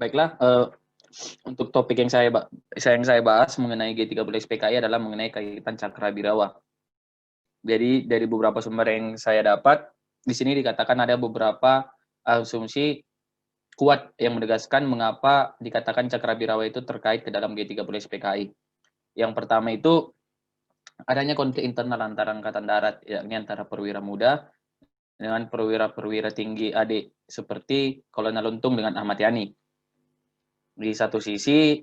Baiklah, untuk topik yang saya bahas mengenai G30 SPKI adalah mengenai kaitan Cakrabirawa. Jadi dari beberapa sumber yang saya dapat, di sini dikatakan ada beberapa asumsi kuat yang menegaskan mengapa dikatakan Cakrabirawa itu terkait ke dalam G30 SPKI. Yang pertama itu adanya konflik internal antara Angkatan Darat, yakni antara perwira muda dengan perwira-perwira tinggi AD seperti Kolonel Untung dengan Ahmad Yani. Di satu sisi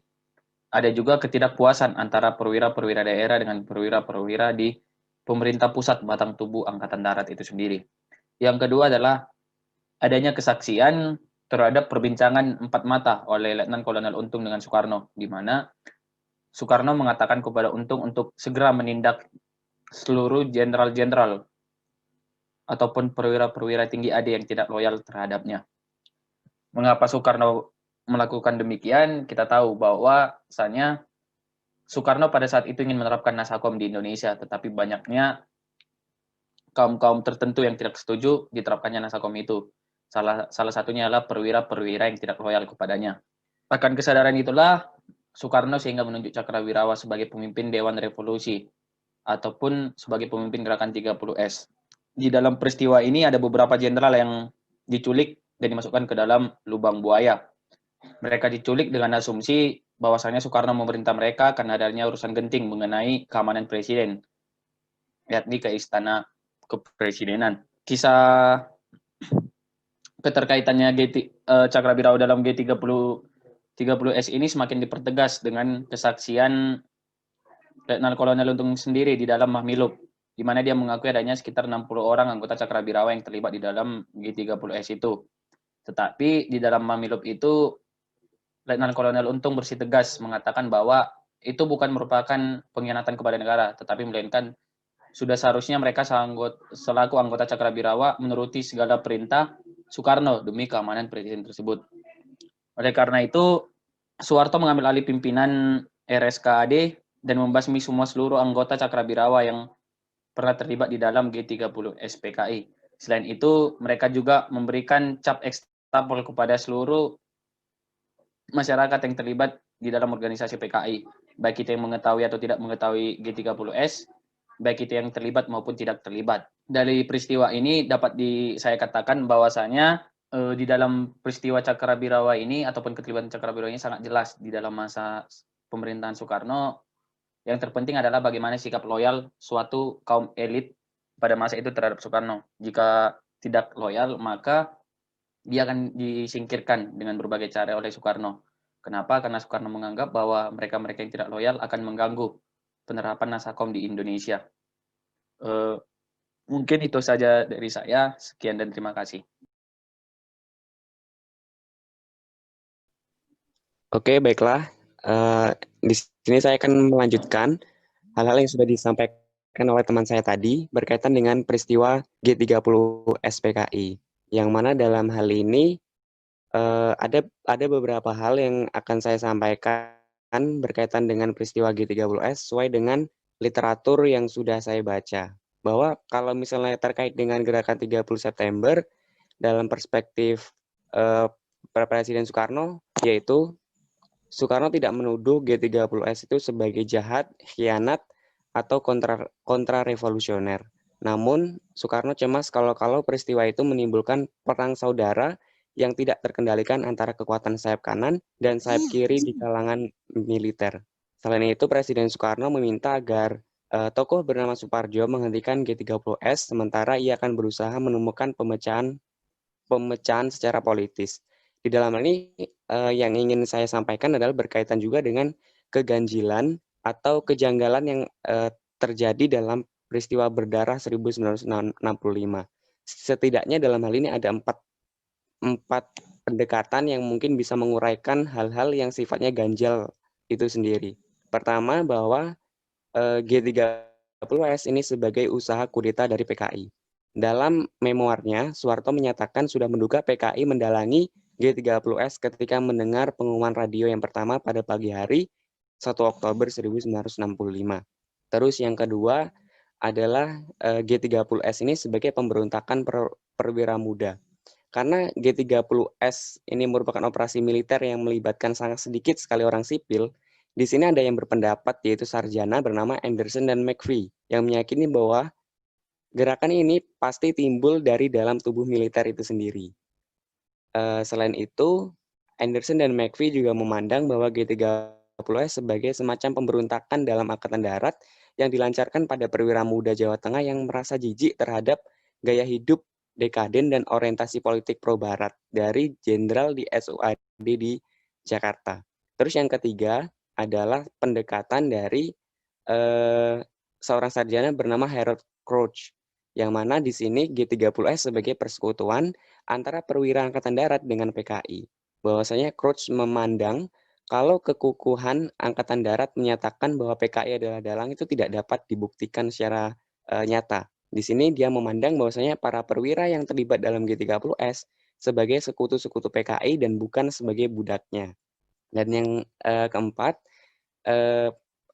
ada juga ketidakpuasan antara perwira-perwira daerah dengan perwira-perwira di pemerintah pusat batang tubuh Angkatan Darat itu sendiri. Yang kedua adalah adanya kesaksian terhadap perbincangan empat mata oleh Letnan Kolonel Untung dengan Soekarno, di mana Soekarno mengatakan kepada Untung untuk segera menindak seluruh jenderal-jenderal ataupun perwira-perwira tinggi AD yang tidak loyal terhadapnya. Mengapa Soekarno melakukan demikian? Kita tahu bahwa misalnya Soekarno pada saat itu ingin menerapkan Nasakom di Indonesia, tetapi banyaknya kaum-kaum tertentu yang tidak setuju diterapkannya Nasakom itu. Salah satunya adalah perwira-perwira yang tidak loyal kepadanya. Akan kesadaran itulah Soekarno sehingga menunjuk Cakrawirawa sebagai pemimpin Dewan Revolusi ataupun sebagai pemimpin Gerakan 30S. Di dalam peristiwa ini ada beberapa jenderal yang diculik dan dimasukkan ke dalam lubang buaya. Mereka diculik dengan asumsi bahwasanya Soekarno memerintah mereka karena adanya urusan genting mengenai keamanan presiden, yakni ke istana kepresidenan. Kisah keterkaitannya Cakrabirawa dalam G30S ini semakin dipertegas dengan kesaksian Letnan Kolonel Untung sendiri di dalam Mahmilub, di mana dia mengakui adanya sekitar 60 orang anggota Cakrabirawa yang terlibat di dalam G30S itu. Tetapi di dalam Mahmilub itu Letnan Kolonel Untung bersitegas mengatakan bahwa itu bukan merupakan pengkhianatan kepada negara, tetapi melainkan sudah seharusnya mereka selaku anggota Cakrabirawa menuruti segala perintah Soekarno demi keamanan presiden tersebut. Oleh karena itu, Soeharto mengambil alih pimpinan RSKAD dan membasmi semua seluruh anggota Cakrabirawa yang pernah terlibat di dalam G30 SPKI. Selain itu, mereka juga memberikan cap ekstapol kepada seluruh masyarakat yang terlibat di dalam organisasi PKI, baik itu yang mengetahui atau tidak mengetahui G30S, baik itu yang terlibat maupun tidak terlibat. Dari peristiwa ini dapat saya katakan bahwasanya di dalam peristiwa Cakrabirawa ini ataupun keterlibatan Cakrabirawa ini sangat jelas di dalam masa pemerintahan Soekarno. Yang terpenting adalah bagaimana sikap loyal suatu kaum elit pada masa itu terhadap Soekarno. Jika tidak loyal, maka dia akan disingkirkan dengan berbagai cara oleh Soekarno. Kenapa? Karena Soekarno menganggap bahwa mereka-mereka yang tidak loyal akan mengganggu penerapan Nasakom di Indonesia. Mungkin itu saja dari saya. Sekian dan terima kasih. Oke, baiklah. Di sini saya akan melanjutkan hal-hal yang sudah disampaikan oleh teman saya tadi berkaitan dengan peristiwa G30 SPKI. Yang mana dalam hal ini ada beberapa hal yang akan saya sampaikan berkaitan dengan peristiwa G30S sesuai dengan literatur yang sudah saya baca. Bahwa kalau misalnya terkait dengan gerakan 30 September dalam perspektif Presiden Soekarno, yaitu Soekarno tidak menuduh G30S itu sebagai jahat, khianat, atau kontra-revolusioner. Namun, Soekarno cemas kalau peristiwa itu menimbulkan perang saudara yang tidak terkendalikan antara kekuatan sayap kanan dan sayap kiri di kalangan militer. Selain itu, Presiden Soekarno meminta agar tokoh bernama Suparjo menghentikan G30S, sementara ia akan berusaha menemukan pemecahan secara politis. Di dalam hal ini yang ingin saya sampaikan adalah berkaitan juga dengan keganjilan atau kejanggalan yang terjadi dalam peristiwa berdarah 1965. Setidaknya dalam hal ini ada empat pendekatan yang mungkin bisa menguraikan hal-hal yang sifatnya ganjal itu sendiri. Pertama, bahwa G30S ini sebagai usaha kudeta dari PKI. Dalam memoarnya, Soeharto menyatakan sudah menduga PKI mendalangi G30S ketika mendengar pengumuman radio yang pertama pada pagi hari 1 Oktober 1965. Terus yang kedua adalah G30S ini sebagai pemberontakan perwira muda. Karena G30S ini merupakan operasi militer yang melibatkan sangat sedikit sekali orang sipil, di sini ada yang berpendapat yaitu sarjana bernama Anderson dan McPhee yang meyakini bahwa gerakan ini pasti timbul dari dalam tubuh militer itu sendiri. Selain itu, Anderson dan McPhee juga memandang bahwa G30S sebagai semacam pemberontakan dalam Angkatan Darat yang dilancarkan pada perwira muda Jawa Tengah yang merasa jijik terhadap gaya hidup dekaden dan orientasi politik pro-barat dari jenderal di SUAD di Jakarta. Terus yang ketiga adalah pendekatan dari seorang sarjana bernama Harold Crouch, yang mana di sini G30S sebagai persekutuan antara perwira Angkatan Darat dengan PKI. Bahwasanya Crouch memandang kalau kekukuhan Angkatan Darat menyatakan bahwa PKI adalah dalang itu tidak dapat dibuktikan secara nyata. Di sini dia memandang bahwasanya para perwira yang terlibat dalam G30S sebagai sekutu-sekutu PKI dan bukan sebagai budaknya. Dan yang keempat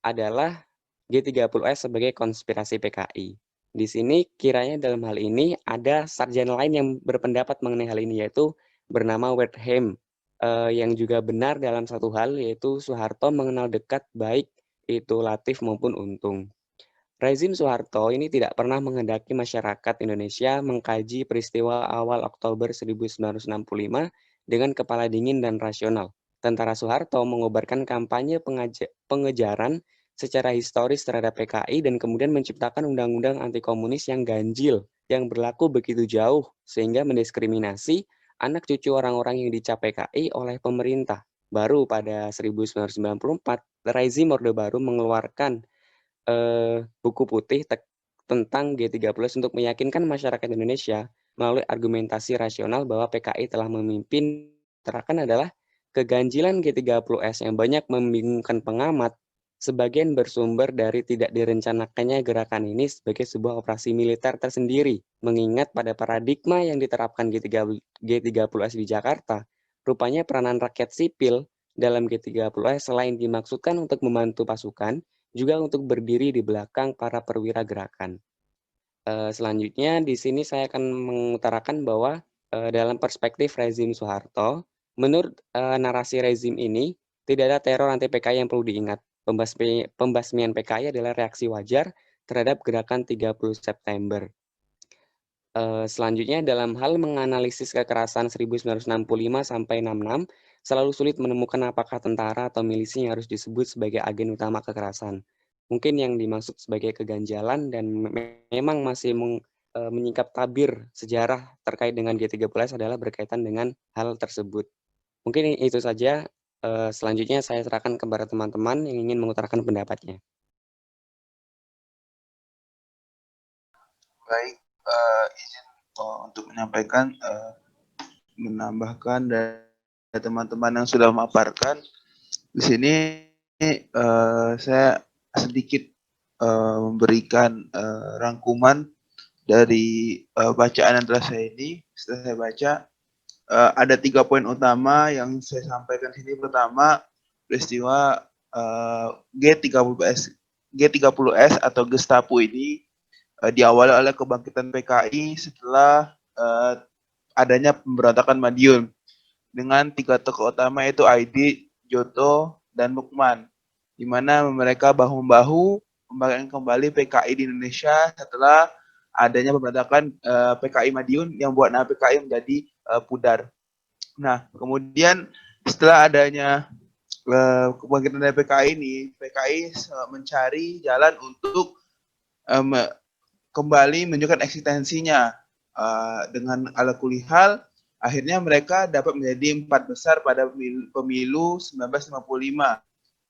adalah G30S sebagai konspirasi PKI. Di sini kiranya dalam hal ini ada sarjana lain yang berpendapat mengenai hal ini, yaitu bernama Wertham, yang juga benar dalam satu hal, yaitu Soeharto mengenal dekat baik itu Latif maupun Untung. Rezim Soeharto ini tidak pernah menghendaki masyarakat Indonesia mengkaji peristiwa awal Oktober 1965 dengan kepala dingin dan rasional. Tentara Soeharto mengobarkan kampanye pengejaran secara historis terhadap PKI dan kemudian menciptakan undang-undang anti komunis yang ganjil, yang berlaku begitu jauh, sehingga mendiskriminasi anak cucu orang-orang yang dicap PKI oleh pemerintah. Baru pada 1994, rezim Orde Baru mengeluarkan buku putih tentang G30S untuk meyakinkan masyarakat Indonesia melalui argumentasi rasional bahwa PKI telah memimpin. Terakan adalah keganjilan G30S yang banyak membingungkan pengamat, sebagian bersumber dari tidak direncanakannya gerakan ini sebagai sebuah operasi militer tersendiri, mengingat pada paradigma yang diterapkan G30S di Jakarta, rupanya peranan rakyat sipil dalam G30S selain dimaksudkan untuk membantu pasukan, juga untuk berdiri di belakang para perwira gerakan. Selanjutnya di sini saya akan mengutarakan bahwa dalam perspektif rezim Soeharto, menurut narasi rezim ini tidak ada teror anti PKI yang perlu diingat. Pembasmian PKI adalah reaksi wajar terhadap gerakan 30 September. Selanjutnya dalam hal menganalisis kekerasan 1965 sampai 66, selalu sulit menemukan apakah tentara atau milisi yang harus disebut sebagai agen utama kekerasan. Mungkin yang dimaksud sebagai keganjalan dan memang masih menyingkap tabir sejarah terkait dengan G30S adalah berkaitan dengan hal tersebut. Mungkin itu saja. Selanjutnya saya serahkan kepada teman-teman yang ingin mengutarakan pendapatnya. Baik, izin untuk menyampaikan, menambahkan dari teman-teman yang sudah memaparkan. Di sini saya sedikit memberikan rangkuman dari bacaan yang telah saya ini. Setelah saya baca, ada 3 poin utama yang saya sampaikan di sini. Pertama, peristiwa G30S atau Gestapo ini diawali oleh kebangkitan PKI setelah adanya pemberontakan Madiun dengan 3 tokoh utama yaitu Aidi, Joto, dan Lukman, di mana mereka bahu-membahu membangun kembali PKI di Indonesia setelah adanya pemberontakan PKI Madiun yang buat nama PKI menjadi pudar. Nah, kemudian setelah adanya kebangkitan dari PKI ini, PKI mencari jalan untuk kembali menunjukkan eksistensinya dengan ala kulihal. Akhirnya mereka dapat menjadi 4 besar pada pemilu 1955,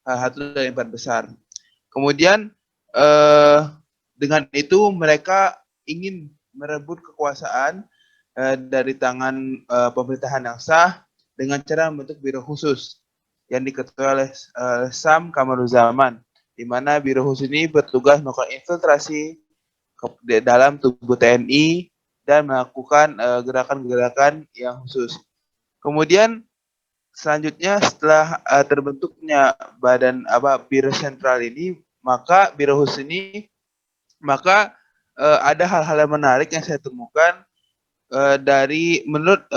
satu dari 4 besar. Kemudian dengan itu mereka ingin merebut kekuasaan dari tangan pemerintahan yang sah dengan cara membentuk biro khusus yang diketuai oleh Sam Kamaruzaman, di mana biro khusus ini bertugas melakukan infiltrasi dalam tubuh TNI dan melakukan gerakan-gerakan yang khusus. Kemudian selanjutnya setelah terbentuknya badan biro sentral ini, maka biro khusus ini, maka ada hal-hal yang menarik yang saya temukan dari menurut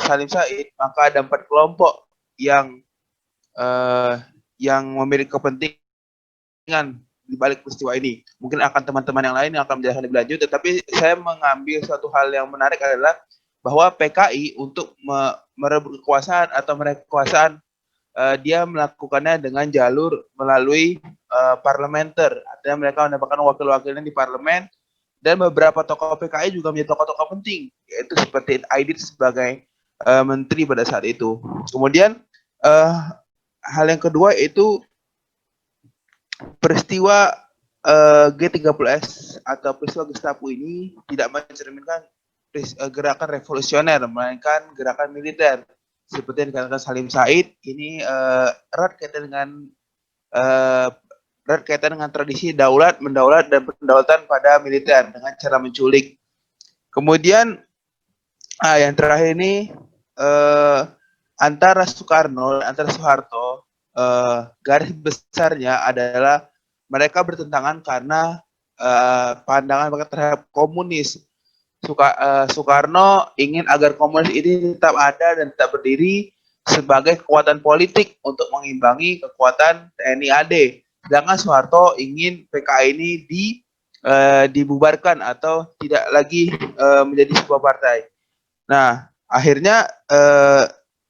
Salim Said, maka ada 4 kelompok yang memiliki kepentingan di balik peristiwa ini. Mungkin akan teman-teman yang lain yang akan menjelaskan lebih lanjut, tetapi saya mengambil suatu hal yang menarik adalah bahwa PKI untuk merebut kekuasaan atau meraih kekuasaan, dia melakukannya dengan jalur melalui parlementer. Artinya mereka mendapatkan wakil-wakilnya di parlemen, dan beberapa tokoh PKI juga menjadi tokoh-tokoh penting, yaitu seperti Aidit sebagai menteri pada saat itu. Kemudian hal yang kedua itu peristiwa G30S atau peristiwa Gestapo ini tidak mencerminkan gerakan revolusioner, melainkan gerakan militer. Seperti yang dikatakan Salim Said, ini erat kaitan dengan tradisi mendaulat dan pendaulatan pada militer dengan cara menculik. Kemudian yang terakhir ini antara Soeharto, garis besarnya adalah mereka bertentangan karena pandangan mereka terhadap komunis. Soekarno ingin agar komunis ini tetap ada dan tetap berdiri sebagai kekuatan politik untuk mengimbangi kekuatan TNI AD. Sedangkan Soeharto ingin PKI ini dibubarkan atau tidak lagi menjadi sebuah partai. Nah, akhirnya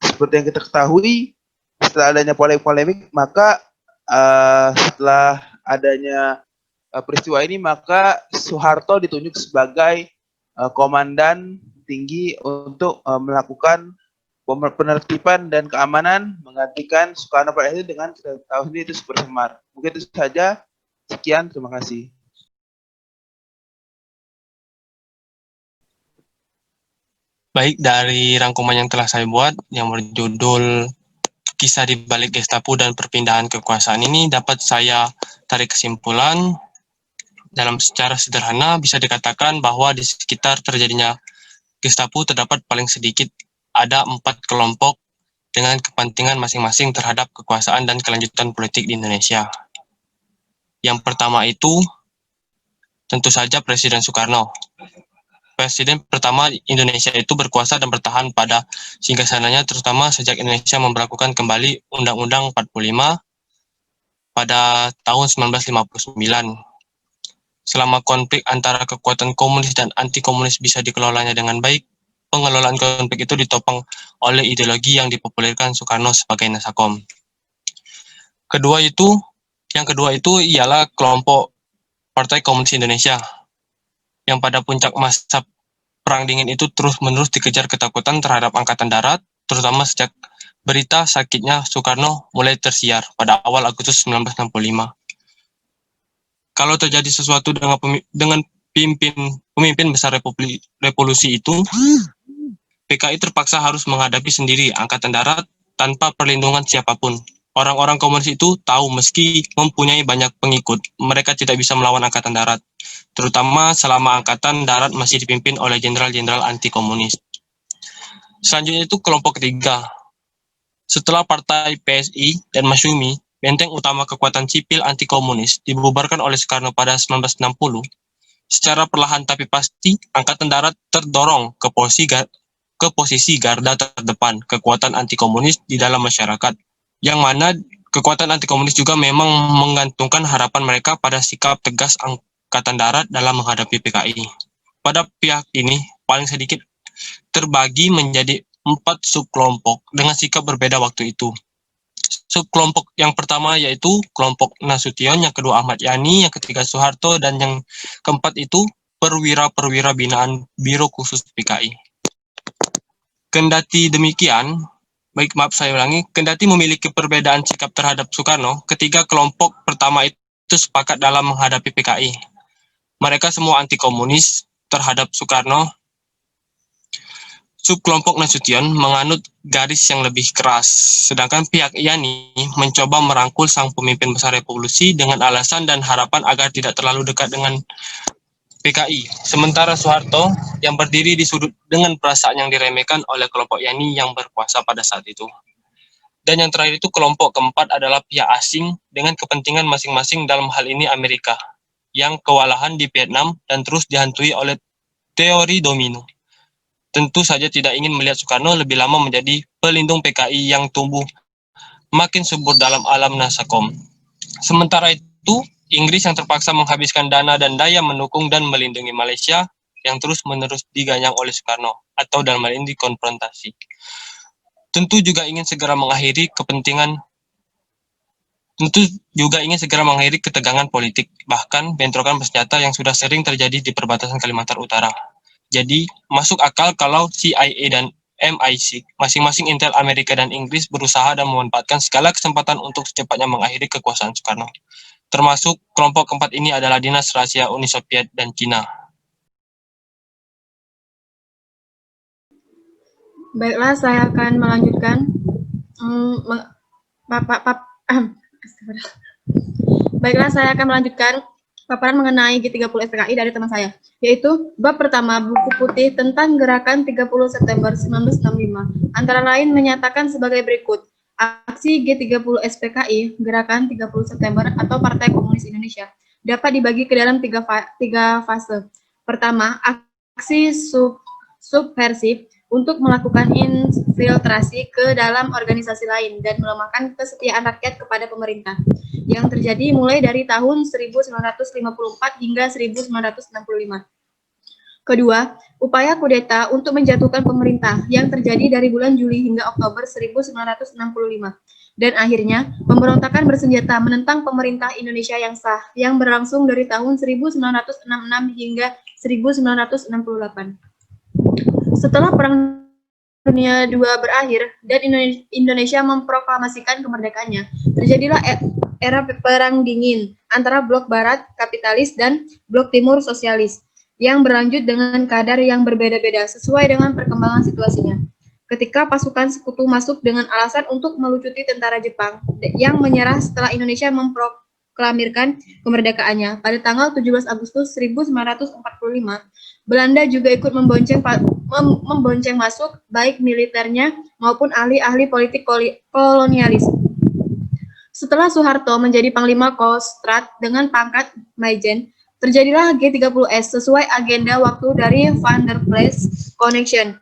seperti yang kita ketahui, setelah adanya polemik, maka setelah adanya peristiwa ini, maka Soeharto ditunjuk sebagai komandan tinggi untuk melakukan penertiban dan keamanan, menggantikan Soekarno pada itu dengan kita tahu ini itu Super Semar. Mungkin itu saja. Sekian, terima kasih. Baik, dari rangkuman yang telah saya buat yang berjudul Kisah di balik Gestapo dan perpindahan kekuasaan ini, dapat saya tarik kesimpulan dalam secara sederhana bisa dikatakan bahwa di sekitar terjadinya Gestapo terdapat paling sedikit ada 4 kelompok dengan kepentingan masing-masing terhadap kekuasaan dan kelanjutan politik di Indonesia. Yang pertama itu tentu saja Presiden Soekarno. Presiden pertama Indonesia itu berkuasa dan bertahan pada singgasananya, terutama sejak Indonesia memberlakukan kembali Undang-Undang 45 pada tahun 1959. Selama konflik antara kekuatan komunis dan anti-komunis bisa dikelolanya dengan baik, pengelolaan konflik itu ditopang oleh ideologi yang dipopulerkan Soekarno sebagai Nasakom. Yang kedua itu ialah kelompok Partai Komunis Indonesia, yang pada puncak masa Perang Dingin itu terus-menerus dikejar ketakutan terhadap Angkatan Darat, terutama sejak berita sakitnya Soekarno mulai tersiar pada awal Agustus 1965. Kalau terjadi sesuatu dengan pemimpin besar revolusi itu, PKI terpaksa harus menghadapi sendiri Angkatan Darat tanpa perlindungan siapapun. Orang-orang komunis itu tahu meski mempunyai banyak pengikut, mereka tidak bisa melawan Angkatan Darat, terutama selama Angkatan Darat masih dipimpin oleh jenderal-jenderal anti-komunis. Selanjutnya itu kelompok ketiga. Setelah partai PSI dan Masyumi, benteng utama kekuatan sipil anti-komunis, dibubarkan oleh Soekarno pada 1960, secara perlahan tapi pasti, Angkatan Darat terdorong ke posisi garda terdepan kekuatan anti-komunis di dalam masyarakat, yang mana kekuatan anti-komunis juga memang menggantungkan harapan mereka pada sikap tegas Angkatan Darat dalam menghadapi PKI. Pada pihak ini, paling sedikit terbagi menjadi 4 subkelompok dengan sikap berbeda waktu itu. Subkelompok yang pertama yaitu kelompok Nasution, yang kedua Ahmad Yani, yang ketiga Soeharto, dan yang keempat itu perwira-perwira binaan Biro Khusus PKI. Kendati memiliki perbedaan sikap terhadap Soekarno, ketiga kelompok pertama itu sepakat dalam menghadapi PKI. Mereka semua anti-komunis terhadap Soekarno. Subkelompok Nasution menganut garis yang lebih keras, sedangkan pihak Yani mencoba merangkul sang pemimpin besar revolusi dengan alasan dan harapan agar tidak terlalu dekat dengan PKI. Sementara Soeharto yang berdiri di sudut dengan perasaan yang diremehkan oleh kelompok Yani yang berkuasa pada saat itu. Dan yang terakhir itu kelompok keempat adalah pihak asing dengan kepentingan masing-masing, dalam hal ini Amerika, yang kewalahan di Vietnam dan terus dihantui oleh teori domino. Tentu saja tidak ingin melihat Soekarno lebih lama menjadi pelindung PKI yang tumbuh makin subur dalam alam Nasakom. Sementara itu, Inggris yang terpaksa menghabiskan dana dan daya mendukung dan melindungi Malaysia yang terus-menerus diganyang oleh Soekarno atau dalam hal ini dikonfrontasi. Tentu juga ingin segera mengakhiri ketegangan politik, bahkan bentrokan bersenjata yang sudah sering terjadi di perbatasan Kalimantan Utara. Jadi, masuk akal kalau CIA dan MI6, masing-masing Intel Amerika dan Inggris berusaha dan memanfaatkan segala kesempatan untuk secepatnya mengakhiri kekuasaan Soekarno. Termasuk kelompok keempat ini adalah Dinas Rahasia Uni Soviet dan Cina. Baiklah, saya akan melanjutkan. Baiklah, saya akan melanjutkan paparan mengenai G30 SPKI dari teman saya, yaitu bab pertama, buku putih tentang gerakan 30 September 1965. Antara lain menyatakan sebagai berikut. Aksi G30 SPKI, Gerakan 30 September atau Partai Komunis Indonesia, dapat dibagi ke dalam tiga fase. Pertama, aksi subversif untuk melakukan infiltrasi ke dalam organisasi lain dan melemahkan kesetiaan rakyat kepada pemerintah, yang terjadi mulai dari tahun 1954 hingga 1965. Kedua, upaya kudeta untuk menjatuhkan pemerintah yang terjadi dari bulan Juli hingga Oktober 1965. Dan akhirnya, pemberontakan bersenjata menentang pemerintah Indonesia yang sah, yang berlangsung dari tahun 1966 hingga 1968. Setelah Perang Dunia II berakhir dan Indonesia memproklamasikan kemerdekaannya, terjadilah era Perang Dingin antara blok Barat kapitalis dan blok Timur sosialis, yang berlanjut dengan kadar yang berbeda-beda sesuai dengan perkembangan situasinya. Ketika pasukan sekutu masuk dengan alasan untuk melucuti tentara Jepang yang menyerah setelah Indonesia memproklamirkan kemerdekaannya pada tanggal 17 Agustus 1945, Belanda juga ikut membonceng masuk baik militernya maupun ahli-ahli politik kolonialis. Setelah Soeharto menjadi Panglima Kostrad dengan pangkat Majen, terjadilah G30S sesuai agenda waktu dari Van der Plas Connection.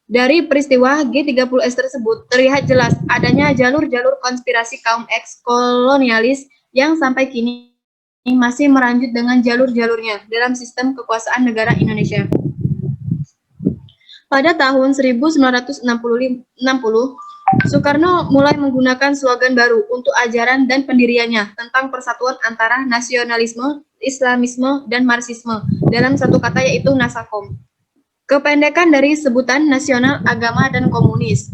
Dari peristiwa G30S tersebut terlihat jelas adanya jalur-jalur konspirasi kaum eks-kolonialis yang sampai kini masih meranjut dengan jalur-jalurnya dalam sistem kekuasaan negara Indonesia. Pada tahun 1960, Soekarno mulai menggunakan slogan baru untuk ajaran dan pendiriannya tentang persatuan antara nasionalisme, Islamisme, dan Marxisme dalam satu kata yaitu Nasakom. Kependekan dari sebutan nasional, agama, dan komunis.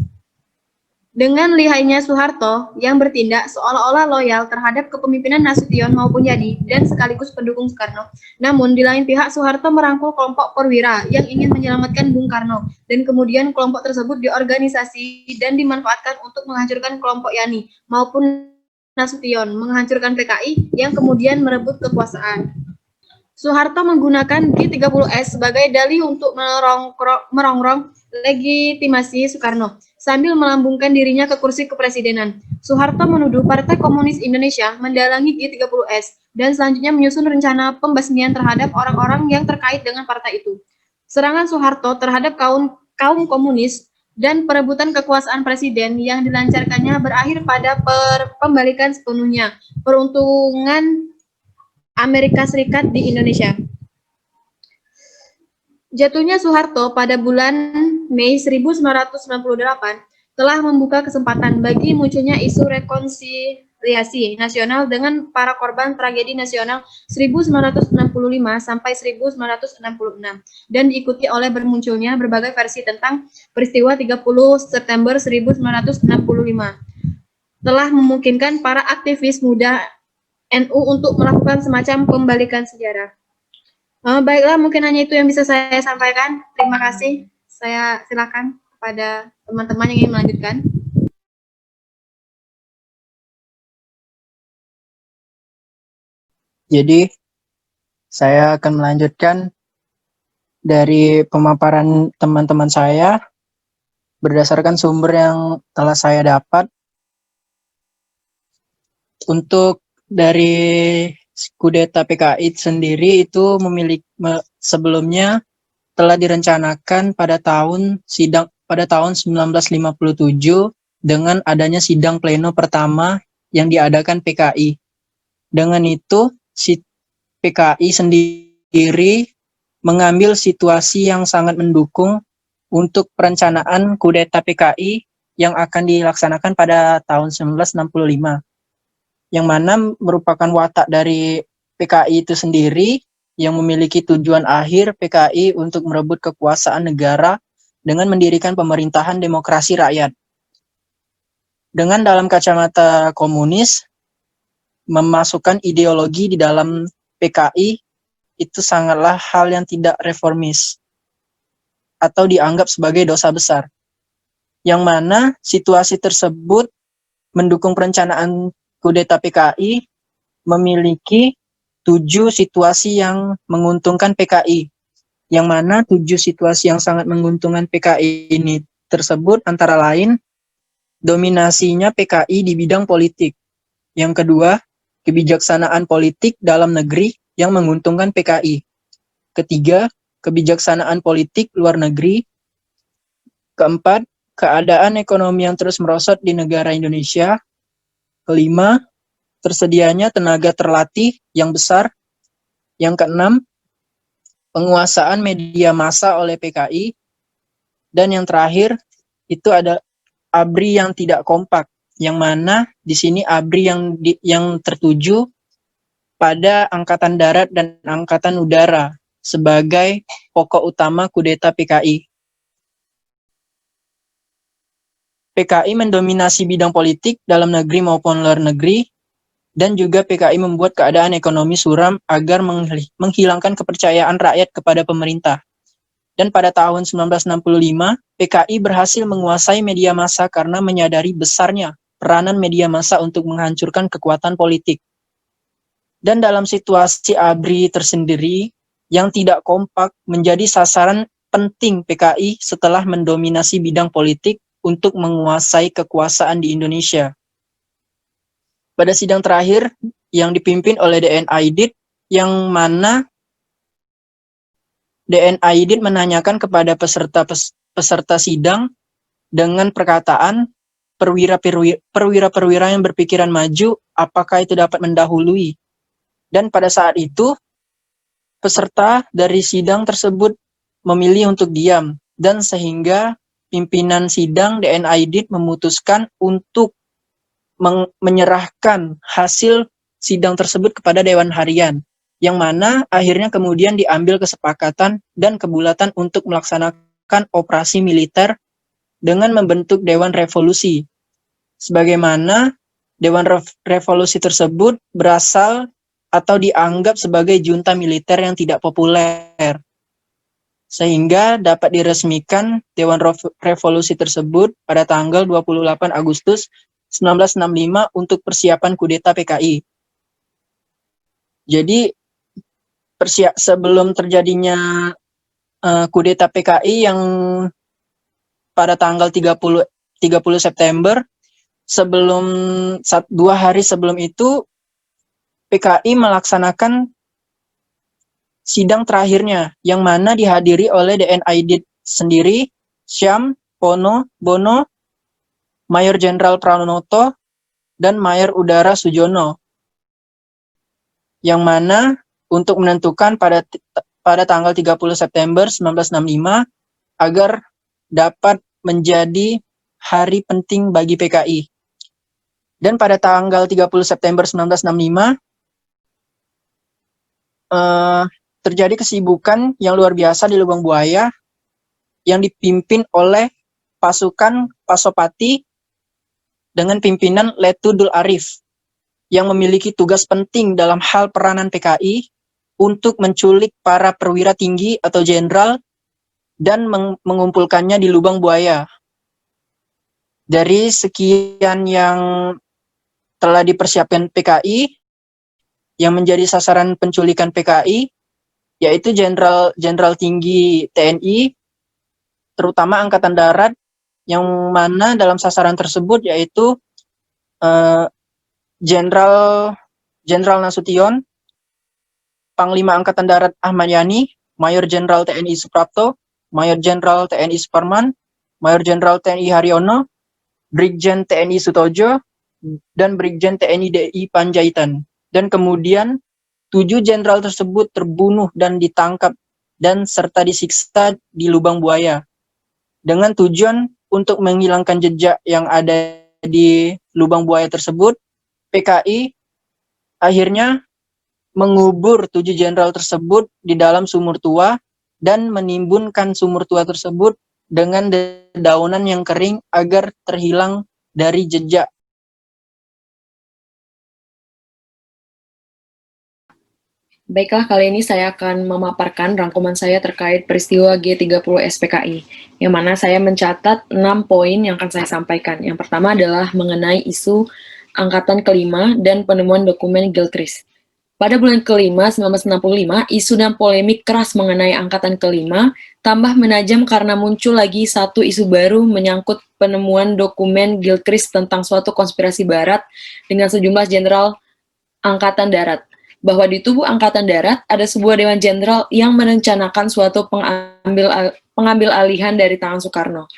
Dengan lihainya Soeharto yang bertindak seolah-olah loyal terhadap kepemimpinan Nasution maupun Yadi dan sekaligus pendukung Soekarno. Namun di lain pihak Soeharto merangkul kelompok perwira yang ingin menyelamatkan Bung Karno dan kemudian kelompok tersebut diorganisasi dan dimanfaatkan untuk menghancurkan kelompok Yani maupun Nasution, menghancurkan PKI yang kemudian merebut kekuasaan. Soeharto menggunakan G30S sebagai dalih untuk merongrong legitimasi Soekarno sambil melambungkan dirinya ke kursi kepresidenan. Soeharto menuduh Partai Komunis Indonesia mendalangi G30S dan selanjutnya menyusun rencana pembasmian terhadap orang-orang yang terkait dengan partai itu. Serangan Soeharto terhadap kaum komunis dan perebutan kekuasaan presiden yang dilancarkannya berakhir pada pembalikan sepenuhnya peruntungan Amerika Serikat di Indonesia. Jatuhnya Soeharto pada bulan Mei 1998 telah membuka kesempatan bagi munculnya isu rekonsiliasi nasional dengan para korban tragedi nasional 1965 sampai 1966 dan diikuti oleh bermunculnya berbagai versi tentang peristiwa 30 September 1965. Telah memungkinkan para aktivis muda NU untuk melakukan semacam pembalikan sejarah. Baiklah, mungkin hanya itu yang bisa saya sampaikan. Terima kasih. Saya silakan kepada teman-teman yang ingin melanjutkan. Jadi, saya akan melanjutkan dari pemaparan teman-teman saya berdasarkan sumber yang telah saya dapat. Untuk dari kudeta PKI sendiri itu sebelumnya telah direncanakan pada tahun 1957 dengan adanya sidang pleno pertama yang diadakan PKI. Dengan itu, PKI sendiri mengambil situasi yang sangat mendukung untuk perencanaan kudeta PKI yang akan dilaksanakan pada tahun 1965, yang mana merupakan watak dari PKI itu sendiri yang memiliki tujuan akhir PKI untuk merebut kekuasaan negara dengan mendirikan pemerintahan demokrasi rakyat. Dengan dalam kacamata komunis, memasukkan ideologi di dalam PKI itu sangatlah hal yang tidak reformis atau dianggap sebagai dosa besar. Yang mana situasi tersebut mendukung perencanaan kudeta PKI memiliki 7 situasi yang menguntungkan PKI. Yang mana 7 situasi yang sangat menguntungkan PKI ini tersebut antara lain dominasinya PKI di bidang politik. Yang kedua, kebijaksanaan politik dalam negeri yang menguntungkan PKI. Ketiga, kebijaksanaan politik luar negeri. Keempat, keadaan ekonomi yang terus merosot di negara Indonesia. Kelima, tersedianya tenaga terlatih yang besar. Yang keenam, penguasaan media massa oleh PKI. Dan yang terakhir, itu ada ABRI yang tidak kompak, yang mana di sini ABRI yang tertuju pada Angkatan Darat dan Angkatan Udara sebagai pokok utama kudeta PKI. PKI mendominasi bidang politik dalam negeri maupun luar negeri, dan juga PKI membuat keadaan ekonomi suram agar menghilangkan kepercayaan rakyat kepada pemerintah. Dan pada tahun 1965, PKI berhasil menguasai media massa karena menyadari besarnya peranan media massa untuk menghancurkan kekuatan politik. Dan dalam situasi ABRI tersendiri yang tidak kompak menjadi sasaran penting PKI setelah mendominasi bidang politik untuk menguasai kekuasaan di Indonesia. Pada sidang terakhir yang dipimpin oleh DN Aidit, yang mana DN Aidit menanyakan kepada peserta sidang dengan perkataan perwira-perwira yang berpikiran maju, apakah itu dapat mendahului? Dan pada saat itu, peserta dari sidang tersebut memilih untuk diam, dan sehingga pimpinan sidang DN Aidit memutuskan untuk menyerahkan hasil sidang tersebut kepada Dewan Harian, yang mana akhirnya kemudian diambil kesepakatan dan kebulatan untuk melaksanakan operasi militer dengan membentuk Dewan Revolusi. Sebagaimana Dewan Revolusi tersebut berasal atau dianggap sebagai junta militer yang tidak populer, sehingga dapat diresmikan Dewan Revolusi tersebut pada tanggal 28 Agustus 1965 untuk persiapan kudeta PKI. Jadi sebelum terjadinya kudeta PKI yang pada tanggal 30 September, sebelum 2 hari sebelum itu PKI melaksanakan sidang terakhirnya, yang mana dihadiri oleh DN Aidit sendiri, Syam, Bono, Mayor Jenderal Pranoto, dan Mayor Udara Sujono, yang mana untuk menentukan pada tanggal 30 September 1965 agar dapat menjadi hari penting bagi PKI. Dan pada tanggal 30 September 1965 terjadi kesibukan yang luar biasa di Lubang Buaya yang dipimpin oleh pasukan Pasopati dengan pimpinan Letudul Arif yang memiliki tugas penting dalam hal peranan PKI untuk menculik para perwira tinggi atau jenderal dan mengumpulkannya di Lubang Buaya. Dari sekian yang telah dipersiapkan PKI, yang menjadi sasaran penculikan PKI, yaitu jenderal tinggi TNI, terutama Angkatan Darat, yang mana dalam sasaran tersebut yaitu Jenderal Nasution, Panglima Angkatan Darat Ahmad Yani, Mayor Jenderal TNI Suprapto, Mayor Jenderal TNI Suparman, Mayor Jenderal TNI Haryono, Brigjen TNI Sutojo, dan Brigjen TNI DI Panjaitan. Dan kemudian 7 jenderal tersebut terbunuh dan ditangkap dan serta disiksa di lubang buaya dengan tujuan untuk menghilangkan jejak yang ada di lubang buaya tersebut. PKI akhirnya mengubur 7 jenderal tersebut di dalam sumur tua dan menimbunkan sumur tua tersebut dengan dedaunan yang kering agar terhilang dari jejak. Baiklah, kali ini saya akan memaparkan rangkuman saya terkait peristiwa G30 SPKI, yang mana saya mencatat 6 poin yang akan saya sampaikan. Yang pertama adalah mengenai isu Angkatan Kelima dan penemuan dokumen Gilchrist. Pada bulan kelima 1965, isu dan polemik keras mengenai Angkatan Kelima tambah menajam karena muncul lagi satu isu baru menyangkut penemuan dokumen Gilchrist tentang suatu konspirasi barat dengan sejumlah jenderal Angkatan Darat, bahwa di tubuh Angkatan Darat ada sebuah Dewan Jenderal yang merencanakan suatu pengambil alihan dari tangan Soekarno.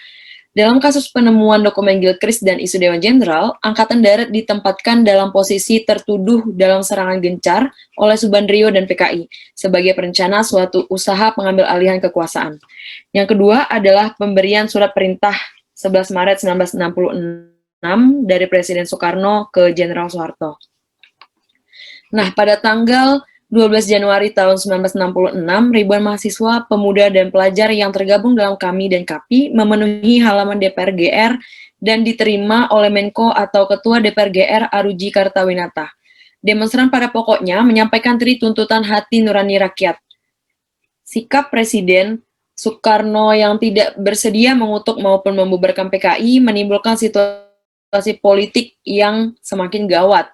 Dalam kasus penemuan dokumen Gilchrist dan isu Dewan Jenderal, Angkatan Darat ditempatkan dalam posisi tertuduh dalam serangan gencar oleh Subandrio dan PKI sebagai perencana suatu usaha pengambil alihan kekuasaan. Yang kedua adalah pemberian surat perintah 11 Maret 1966 dari Presiden Soekarno ke Jenderal Soeharto. Nah, pada tanggal 12 Januari tahun 1966, ribuan mahasiswa, pemuda, dan pelajar yang tergabung dalam KAMI dan KAPI memenuhi halaman DPR GR dan diterima oleh Menko atau Ketua DPR GR Aruji Kartawinata. Demonstran pada pokoknya menyampaikan 3 tuntutan hati nurani rakyat. Sikap Presiden Soekarno yang tidak bersedia mengutuk maupun membubarkan PKI menimbulkan situasi politik yang semakin gawat.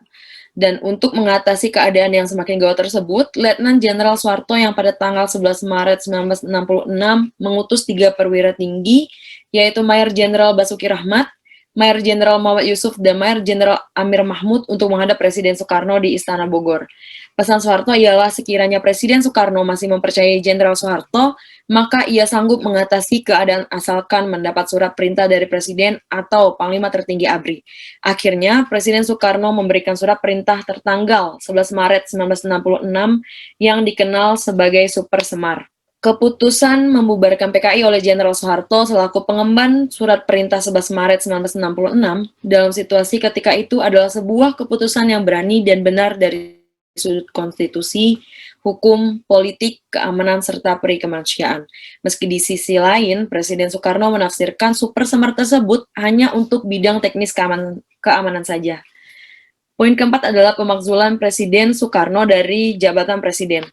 Dan untuk mengatasi keadaan yang semakin gawat tersebut, Letnan Jenderal Soeharto yang pada tanggal 11 Maret 1966 mengutus 3 perwira tinggi, yaitu Mayor Jenderal Basuki Rahmat, Mayor Jenderal Muhammad Yusuf, dan Mayor Jenderal Amir Mahmud untuk menghadap Presiden Soekarno di Istana Bogor. Pesan Soeharto ialah sekiranya Presiden Soekarno masih mempercayai Jenderal Soeharto, maka ia sanggup mengatasi keadaan asalkan mendapat surat perintah dari Presiden atau Panglima Tertinggi ABRI. Akhirnya, Presiden Soekarno memberikan surat perintah tertanggal 11 Maret 1966 yang dikenal sebagai Super Semar. Keputusan membubarkan PKI oleh Jenderal Soeharto selaku pengemban surat perintah 11 Maret 1966 dalam situasi ketika itu adalah sebuah keputusan yang berani dan benar dari sudut konstitusi, hukum, politik, keamanan, serta perikemanusiaan. Meski di sisi lain, Presiden Soekarno menafsirkan Super Semar tersebut hanya untuk bidang teknis keamanan saja. Poin keempat adalah pemakzulan Presiden Soekarno dari jabatan Presiden.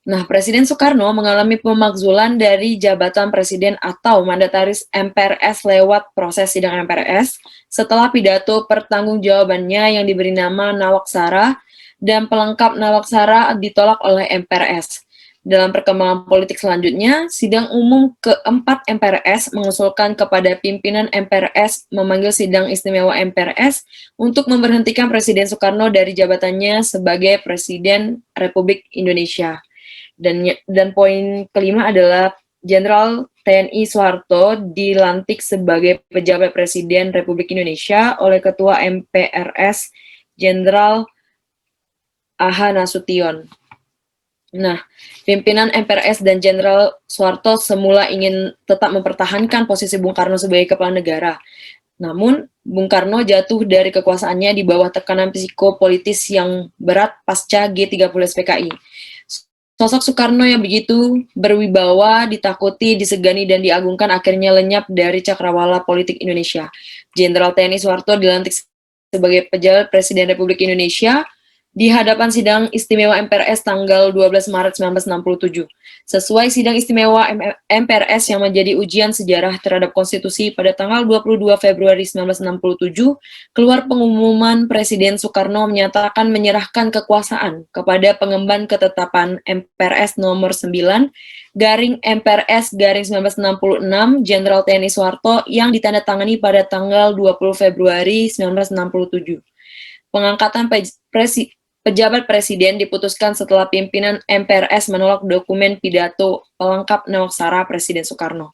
Nah, Presiden Soekarno mengalami pemakzulan dari jabatan Presiden atau mandataris MPRS lewat proses sidang MPRS setelah pidato pertanggungjawabannya yang diberi nama Nawaksara dan pelengkap Nawaksara ditolak oleh MPRS. Dalam perkembangan politik selanjutnya, sidang umum keempat MPRS mengusulkan kepada pimpinan MPRS memanggil sidang istimewa MPRS untuk memberhentikan Presiden Soekarno dari jabatannya sebagai Presiden Republik Indonesia. Dan poin kelima adalah Jenderal TNI Soeharto dilantik sebagai pejabat Presiden Republik Indonesia oleh Ketua MPRS Jenderal A.H. Nasution. Nah, pimpinan MPRS dan Jenderal Soeharto semula ingin tetap mempertahankan posisi Bung Karno sebagai kepala negara. Namun, Bung Karno jatuh dari kekuasaannya di bawah tekanan psikopolitis yang berat pasca G30 SPKI. Sosok Soekarno yang begitu berwibawa, ditakuti, disegani, dan diagungkan akhirnya lenyap dari cakrawala politik Indonesia. Jenderal TNI Soeharto dilantik sebagai pejabat Presiden Republik Indonesia di hadapan sidang istimewa MPRS tanggal 12 Maret 1967. Sesuai sidang istimewa MPRS yang menjadi ujian sejarah terhadap konstitusi pada tanggal 22 Februari 1967, keluar pengumuman Presiden Soekarno menyatakan menyerahkan kekuasaan kepada pengemban ketetapan MPRS nomor 9 garing MPRS garing 1966 Jenderal TNI Soeharto yang ditandatangani pada tanggal 20 Februari 1967. Pengangkatan pejabat presiden diputuskan setelah pimpinan MPRS menolak dokumen pidato pelengkap Nawaksara Presiden Soekarno.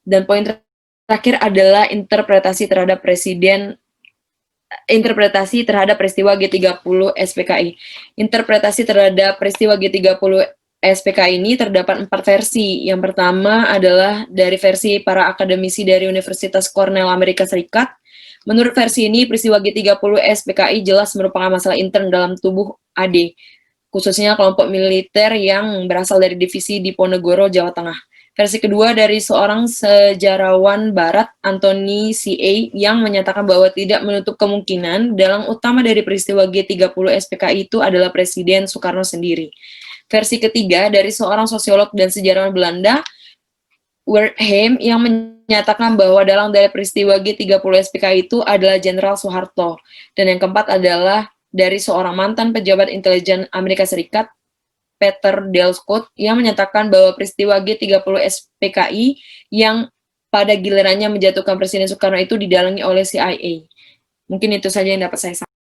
Dan poin terakhir adalah interpretasi terhadap peristiwa G30 SPKI. Interpretasi terhadap peristiwa G30 SPKI ini terdapat 4 versi. Yang pertama adalah dari versi para akademisi dari Universitas Cornell Amerika Serikat. Menurut versi ini, peristiwa G30 SPKI jelas merupakan masalah intern dalam tubuh AD, khususnya kelompok militer yang berasal dari divisi Diponegoro, Jawa Tengah. Versi kedua dari seorang sejarawan barat, Anthony C.A., yang menyatakan bahwa tidak menutup kemungkinan dalang utama dari peristiwa G30 SPKI itu adalah Presiden Soekarno sendiri. Versi ketiga dari seorang sosiolog dan sejarawan Belanda, Wertheim, yang menyatakan bahwa dalang dari peristiwa G30 SPKI itu adalah Jenderal Soeharto. Dan yang keempat adalah dari seorang mantan pejabat intelijen Amerika Serikat, Peter Delscott, yang menyatakan bahwa peristiwa G30 SPKI yang pada gilirannya menjatuhkan Presiden Soekarno itu didalangi oleh CIA. Mungkin itu saja yang dapat saya sampaikan.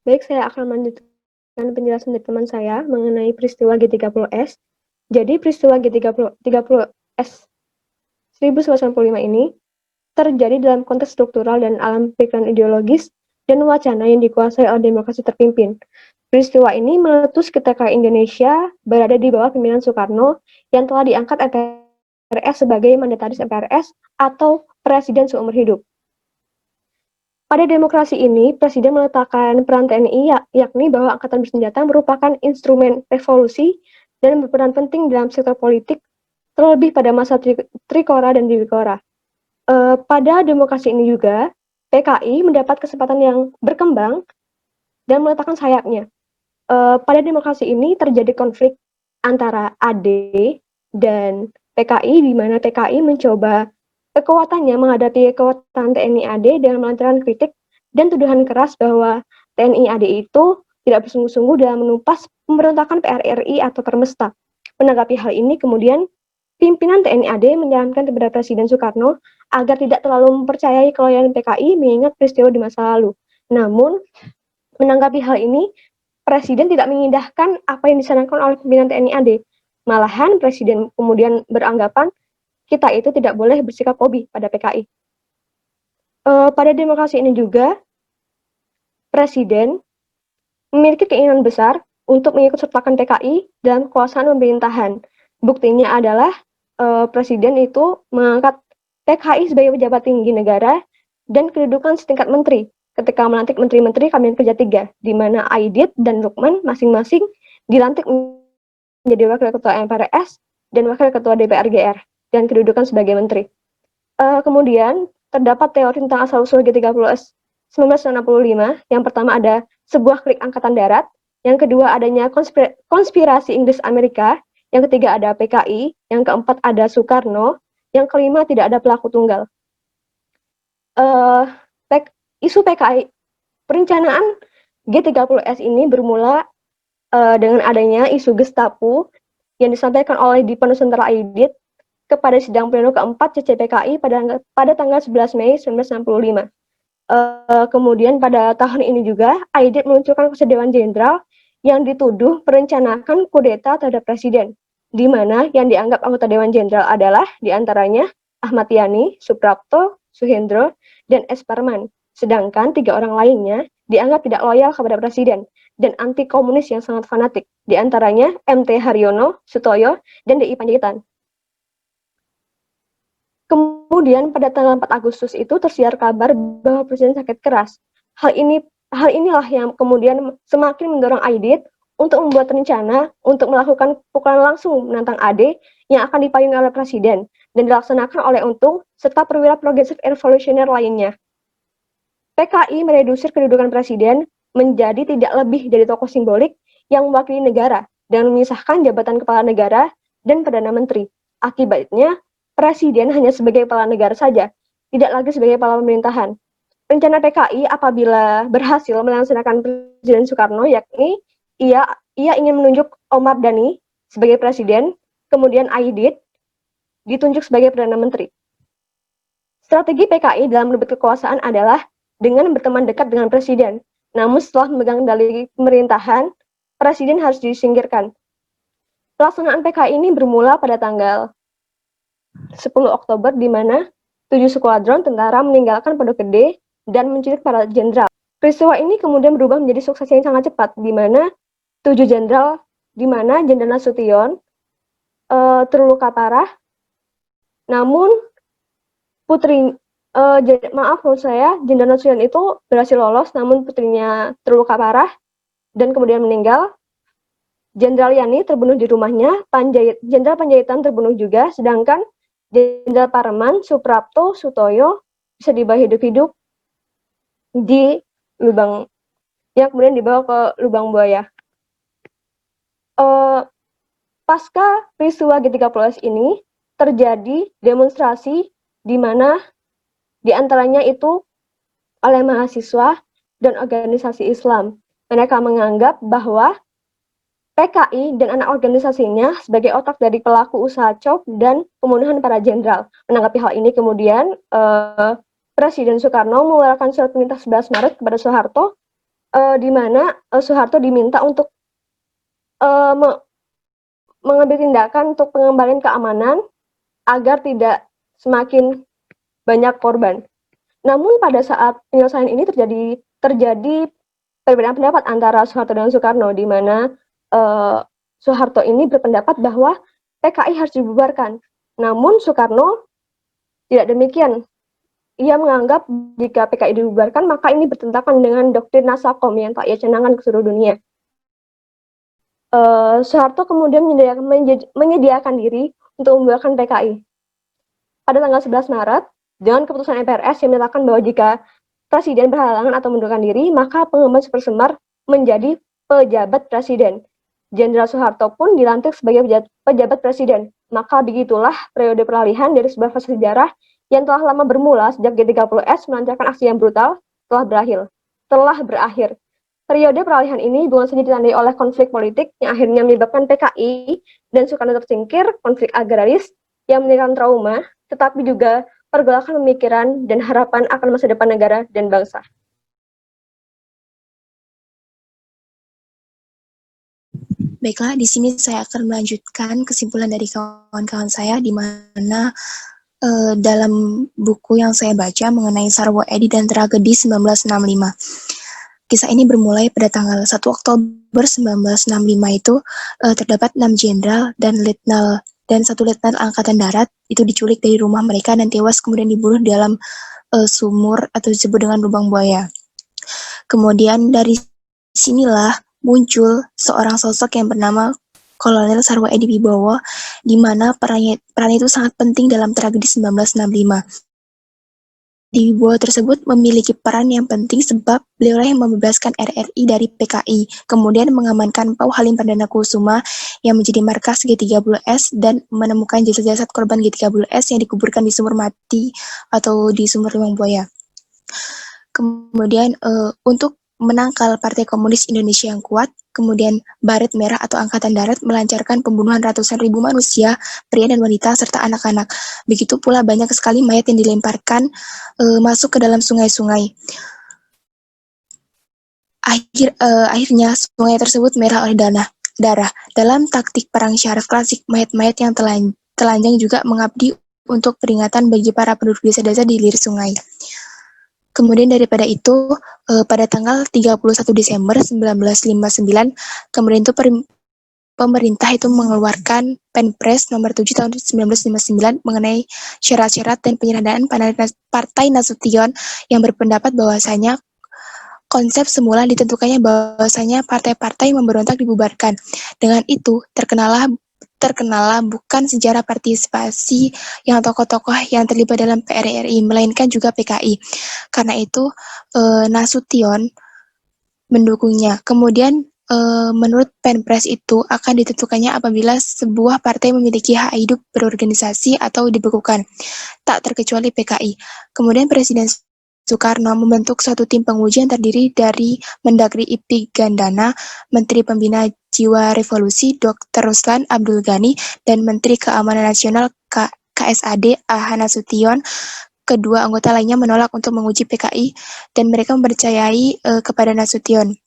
Baik, saya akan melanjutkan penjelasan dari teman saya mengenai peristiwa G30S. Jadi, peristiwa G30S 1995 ini terjadi dalam konteks struktural dan alam pikiran ideologis dan wacana yang dikuasai oleh demokrasi terpimpin. Peristiwa ini meletus ketika Indonesia berada di bawah pimpinan Soekarno yang telah diangkat MPRS sebagai mandataris MPRS atau presiden seumur hidup. Pada demokrasi ini, Presiden meletakkan peran TNI, yakni bahwa Angkatan Bersenjata merupakan instrumen revolusi dan berperan penting dalam sektor politik, terlebih pada masa Trikora dan Dwikora. Pada demokrasi ini juga, PKI mendapat kesempatan yang berkembang dan meletakkan sayapnya. Pada demokrasi ini terjadi konflik antara AD dan PKI, di mana PKI mencoba kekuatannya menghadapi kekuatan TNI AD dengan melancarkan kritik dan tuduhan keras bahwa TNI AD itu tidak bersungguh-sungguh dalam menumpas pemberontakan PRRI atau Permesta. Menanggapi hal ini, kemudian pimpinan TNI AD menyarankan kepada Presiden Soekarno agar tidak terlalu mempercayai keloyalan PKI mengingat peristiwa di masa lalu. Namun, menanggapi hal ini, Presiden tidak mengindahkan apa yang disarankan oleh pimpinan TNI AD. Malahan, Presiden kemudian beranggapan kita itu tidak boleh bersikap hobi pada PKI. Pada demokrasi ini juga, Presiden memiliki keinginan besar untuk mengikut sertakan PKI dalam kekuasaan pemerintahan. Buktinya adalah Presiden itu mengangkat PKI sebagai pejabat tinggi negara dan kedudukan setingkat menteri ketika melantik menteri-menteri Kabinet Kerja 3, di mana Aidit dan Lukman masing-masing dilantik menjadi wakil ketua MPRS dan wakil ketua DPR GR dan kedudukan sebagai menteri. Kemudian terdapat teori tentang asal-usul G30S 1965. Yang pertama ada sebuah klik angkatan darat, yang kedua adanya konspirasi Inggris Amerika, yang ketiga ada PKI, yang keempat ada Soekarno, yang kelima tidak ada pelaku tunggal. Isu PKI, perencanaan G30S ini bermula dengan adanya isu Gestapo yang disampaikan oleh Dipa Nusantara Aidit kepada sidang pleno keempat CCPKI pada tanggal 11 Mei 1965. Kemudian pada tahun ini juga, Aidit meluncurkan Dewan Jenderal yang dituduh merencanakan kudeta terhadap Presiden, di mana yang dianggap anggota Dewan Jenderal adalah diantaranya Ahmad Yani, Suprapto, Suhendro, dan S. Parman. Sedangkan 3 orang lainnya dianggap tidak loyal kepada Presiden dan anti komunis yang sangat fanatik, diantaranya MT Haryono, Sutoyo, dan DI Panjaitan. Kemudian pada tanggal 4 Agustus itu tersiar kabar bahwa Presiden sakit keras. Hal inilah yang kemudian semakin mendorong Aidit untuk membuat rencana untuk melakukan pukulan langsung menantang AD yang akan dipayungi oleh Presiden dan dilaksanakan oleh Untung serta perwira progresif revolusioner lainnya. PKI meredusir kedudukan Presiden menjadi tidak lebih dari tokoh simbolik yang mewakili negara dan memisahkan jabatan kepala negara dan Perdana Menteri. Akibatnya, Presiden hanya sebagai kepala negara saja, tidak lagi sebagai kepala pemerintahan. Rencana PKI apabila berhasil melaksanakan Presiden Soekarno, yakni ia ingin menunjuk Omar Dhani sebagai Presiden, kemudian Aidit ditunjuk sebagai Perdana Menteri. Strategi PKI dalam merebut kekuasaan adalah dengan berteman dekat dengan presiden. Namun setelah memegang dalih pemerintahan, presiden harus disingkirkan. Pelaksanaan PKI ini bermula pada tanggal 10 Oktober di mana 7 skuadron tentara meninggalkan Pondok Gede dan menculik para jenderal. Peristiwa ini kemudian berubah menjadi sukses yang sangat cepat di mana 7 jenderal Jenderal Nasution terluka parah. Namun Jenderal Nasution itu berhasil lolos, namun putrinya terluka parah dan kemudian meninggal. Jenderal Yani terbunuh di rumahnya, Jenderal Panjaitan terbunuh juga, sedangkan Jenderal Parman, Suprapto, Sutoyo bisa dibawa hidup-hidup di lubang yang kemudian dibawa ke lubang buaya. Pasca peristiwa G30S ini terjadi demonstrasi di mana di antaranya itu oleh mahasiswa dan organisasi Islam. Mereka menganggap bahwa PKI dan anak organisasinya sebagai otak dari pelaku usaha cop dan pembunuhan para jenderal. Menanggapi hal ini kemudian Presiden Soekarno mengeluarkan surat perintah 11 Maret kepada Soeharto, di mana Soeharto diminta untuk mengambil tindakan untuk pengembalian keamanan agar tidak semakin banyak korban. Namun pada saat penyelesaian ini terjadi perbedaan pendapat antara Soeharto dan Soekarno, di mana Soeharto ini berpendapat bahwa PKI harus dibubarkan. Namun Soekarno tidak demikian. Ia menganggap jika PKI dibubarkan maka ini bertentangan dengan doktrin Nasakom yang tak ia canangkan ke seluruh dunia. Soeharto kemudian menyediakan diri untuk membubarkan PKI. Pada tanggal 11 Maret, dengan keputusan MPRS yang menyatakan bahwa jika presiden berhalangan atau mengundurkan diri, maka pengemban Supersemar menjadi pejabat presiden. Jenderal Soeharto pun dilantik sebagai pejabat presiden. Maka begitulah periode peralihan dari sebuah fase sejarah yang telah lama bermula sejak G30S melancarkan aksi yang brutal telah berakhir. Periode peralihan ini bukan saja ditandai oleh konflik politik yang akhirnya menyebabkan PKI dan Soekarno tersingkir, konflik agraris yang menimbulkan trauma, tetapi juga pergolakan pemikiran dan harapan akan masa depan negara dan bangsa. Baiklah, di sini saya akan melanjutkan kesimpulan dari kawan-kawan saya di mana dalam buku yang saya baca mengenai Sarwo Edi dan Tragedi 1965. Kisah ini bermulai pada tanggal 1 Oktober 1965 itu terdapat 6 jenderal dan 1 letnan angkatan darat itu diculik dari rumah mereka dan tewas kemudian dibunuh di dalam sumur atau disebut dengan lubang buaya. Kemudian dari sinilah muncul seorang sosok yang bernama Kolonel Sarwo Edi Wibowo, di mana peran itu sangat penting dalam tragedi 1965. Wibowo tersebut memiliki peran yang penting sebab beliau yang membebaskan RRI dari PKI, kemudian mengamankan Pau Halim Perdana Kusuma yang menjadi markas G30S dan menemukan jasad-jasad korban G30S yang dikuburkan di sumur mati atau di sumur lubang buaya. Kemudian untuk menangkal Partai Komunis Indonesia yang kuat, kemudian Baret Merah atau Angkatan Darat melancarkan pembunuhan ratusan ribu manusia, pria dan wanita, serta anak-anak. Begitu pula banyak sekali mayat yang dilemparkan masuk ke dalam sungai-sungai. Akhirnya sungai tersebut merah oleh darah. Dalam taktik perang syaraf klasik, mayat-mayat yang telanjang juga mengabdi untuk peringatan bagi para penduduk desa-desa di hilir sungai. Kemudian daripada itu, pada tanggal 31 Desember 1959, kemudian itu pemerintah itu mengeluarkan Penpres nomor 7 tahun 1959 mengenai syarat-syarat dan penyerahan Partai Nasution yang berpendapat bahwasanya konsep semula ditentukannya bahwasanya partai-partai memberontak dibubarkan. Dengan itu, terkenalah bukan sejarah partisipasi yang tokoh-tokoh yang terlibat dalam PRRI, melainkan juga PKI. Karena itu, Nasution mendukungnya. Kemudian, menurut Penpres itu akan ditentukannya apabila sebuah partai memiliki hak hidup berorganisasi atau dibekukan, tak terkecuali PKI. Kemudian Presiden Soekarno membentuk suatu tim penguji yang terdiri dari Mendagri Ipti Gandana, Menteri Pembina Jiwa Revolusi Dr. Ruslan Abdul Ghani, dan Menteri Keamanan Nasional KSAD AH Nasution. kedua anggota lainnya menolak untuk menguji PKI dan mereka mempercayai kepada Nasution.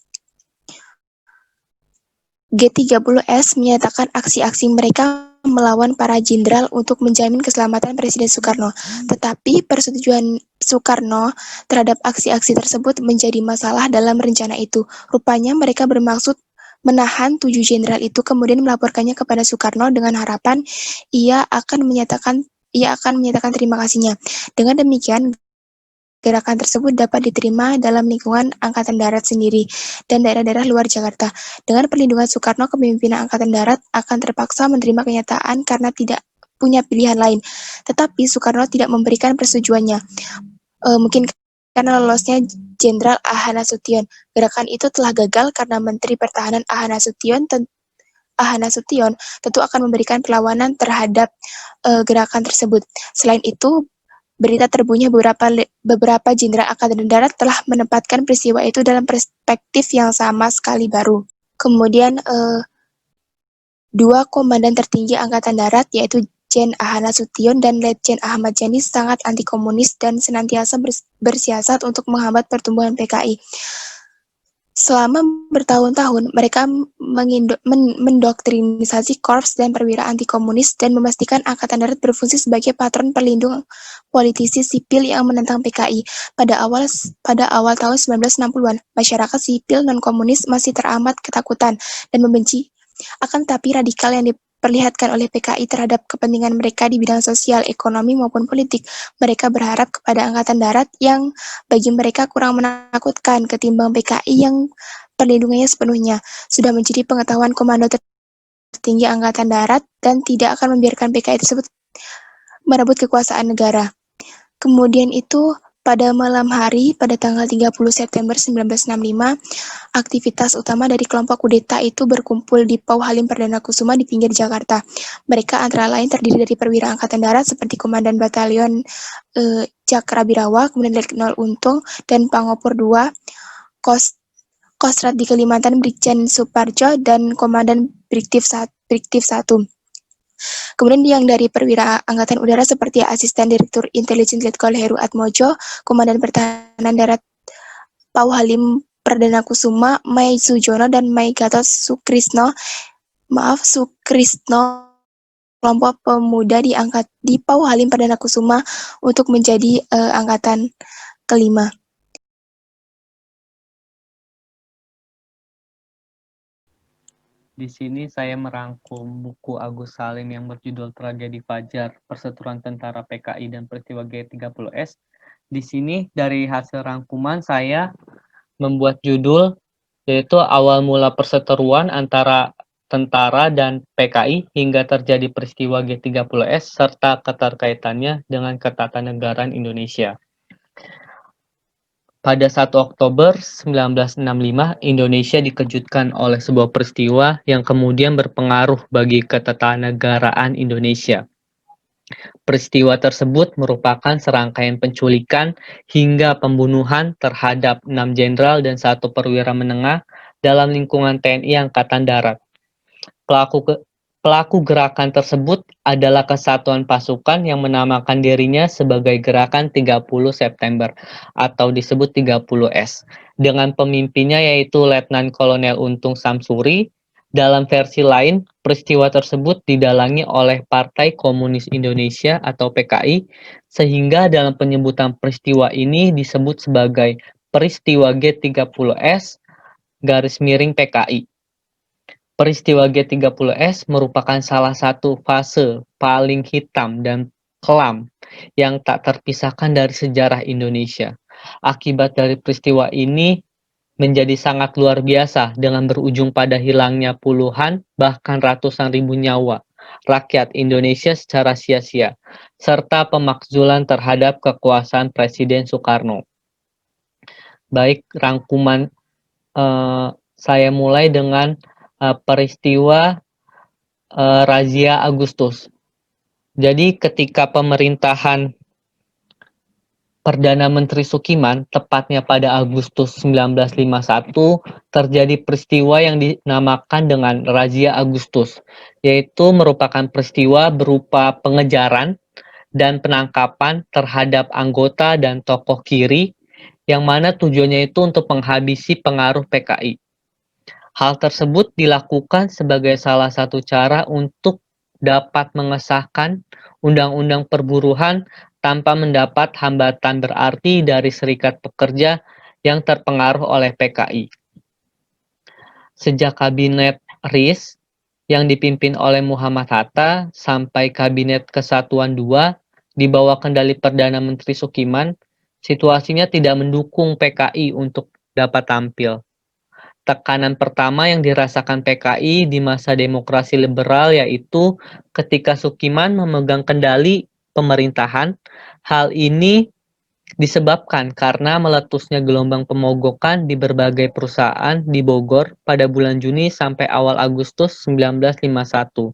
G30S menyatakan aksi-aksi mereka melawan para jenderal untuk menjamin keselamatan Presiden Soekarno. Tetapi persetujuan Soekarno terhadap aksi-aksi tersebut menjadi masalah dalam rencana itu. Rupanya mereka bermaksud menahan 7 jenderal itu kemudian melaporkannya kepada Soekarno dengan harapan ia akan menyatakan terima kasihnya. Dengan demikian, gerakan tersebut dapat diterima dalam lingkungan Angkatan Darat sendiri dan daerah-daerah luar Jakarta. Dengan perlindungan Soekarno, kepemimpinan Angkatan Darat akan terpaksa menerima kenyataan karena tidak punya pilihan lain. Tetapi Soekarno tidak memberikan persetujuannya. Mungkin karena lolosnya Jenderal A.H. Nasution. Gerakan itu telah gagal karena Menteri Pertahanan A.H. Nasution tentu akan memberikan perlawanan terhadap gerakan tersebut. Selain itu, berita terbunyi beberapa jenderal Angkatan Darat telah menempatkan peristiwa itu dalam perspektif yang sama sekali baru. Kemudian, 2 komandan tertinggi Angkatan Darat, yaitu Jen A.H. Nasution dan Letjen Ahmad Yani sangat anti-komunis dan senantiasa bersiasat untuk menghambat pertumbuhan PKI. Selama bertahun-tahun, mereka mendoktrinisasi korps dan perwira anti-komunis dan memastikan Angkatan Darat berfungsi sebagai patron pelindung politisi sipil yang menentang PKI. Pada awal tahun 1960-an, masyarakat sipil non-komunis masih teramat ketakutan dan membenci. Akan tetapi radikal yang diperlihatkan oleh PKI terhadap kepentingan mereka di bidang sosial, ekonomi, maupun politik. Mereka berharap kepada Angkatan Darat yang bagi mereka kurang menakutkan ketimbang PKI yang perlindungannya sepenuhnya sudah menjadi pengetahuan komando tertinggi Angkatan Darat dan tidak akan membiarkan PKI tersebut merebut kekuasaan negara. Kemudian itu, pada malam hari, pada tanggal 30 September 1965, aktivitas utama dari kelompok kudeta itu berkumpul di Pauh Halim Perdana Kusuma di pinggir Jakarta. Mereka antara lain terdiri dari perwira Angkatan Darat seperti Komandan Batalion Cakrabirawa, kemudian Letnan Untung, dan Pangopor II, Kostrat di Kalimantan Brigjen Suparjo, dan Komandan Brigtif 1. Kemudian yang dari perwira Angkatan Udara seperti Asisten Direktur Intelijen Letkol Heru Atmojo, Komandan Pertahanan Darat Pauh Halim Perdana Kusuma, Mai Sujono dan Mai Gatot Sukrisno, kelompok pemuda di Pauh Halim Perdana Kusuma untuk menjadi angkatan kelima. Di sini saya merangkum buku Agus Salim yang berjudul Tragedi Fajar, Perseteruan Tentara PKI dan Peristiwa G30S. Di sini dari hasil rangkuman saya membuat judul yaitu awal mula perseteruan antara tentara dan PKI hingga terjadi peristiwa G30S serta keterkaitannya dengan ketatanegaraan Indonesia. Pada 1 Oktober 1965, Indonesia dikejutkan oleh sebuah peristiwa yang kemudian berpengaruh bagi ketatanegaraan Indonesia. Peristiwa tersebut merupakan serangkaian penculikan hingga pembunuhan terhadap 6 jenderal dan 1 perwira menengah dalam lingkungan TNI Angkatan Darat. Pelaku gerakan tersebut adalah kesatuan pasukan yang menamakan dirinya sebagai Gerakan 30 September atau disebut 30S dengan pemimpinnya yaitu Letnan Kolonel Untung Samsuri. Dalam versi lain, peristiwa tersebut didalangi oleh Partai Komunis Indonesia atau PKI sehingga dalam penyebutan peristiwa ini disebut sebagai peristiwa G30S _ PKI. Peristiwa G30S merupakan salah satu fase paling hitam dan kelam yang tak terpisahkan dari sejarah Indonesia. Akibat dari peristiwa ini menjadi sangat luar biasa dengan berujung pada hilangnya puluhan bahkan ratusan ribu nyawa rakyat Indonesia secara sia-sia, serta pemakzulan terhadap kekuasaan Presiden Soekarno. Baik, rangkuman saya mulai dengan peristiwa razia Agustus. Jadi ketika pemerintahan Perdana Menteri Sukiman, tepatnya pada Agustus 1951, terjadi peristiwa yang dinamakan dengan razia Agustus, yaitu merupakan peristiwa berupa pengejaran dan penangkapan terhadap anggota dan tokoh kiri yang mana tujuannya itu untuk menghabisi pengaruh PKI. Hal tersebut dilakukan sebagai salah satu cara untuk dapat mengesahkan undang-undang perburuhan tanpa mendapat hambatan berarti dari serikat pekerja yang terpengaruh oleh PKI. Sejak kabinet RIS yang dipimpin oleh Muhammad Hatta sampai Kabinet Kesatuan II di bawah kendali Perdana Menteri Sukiman, situasinya tidak mendukung PKI untuk dapat tampil. Tekanan pertama yang dirasakan PKI di masa demokrasi liberal yaitu ketika Sukiman memegang kendali pemerintahan. Hal ini disebabkan karena meletusnya gelombang pemogokan di berbagai perusahaan di Bogor pada bulan Juni sampai awal Agustus 1951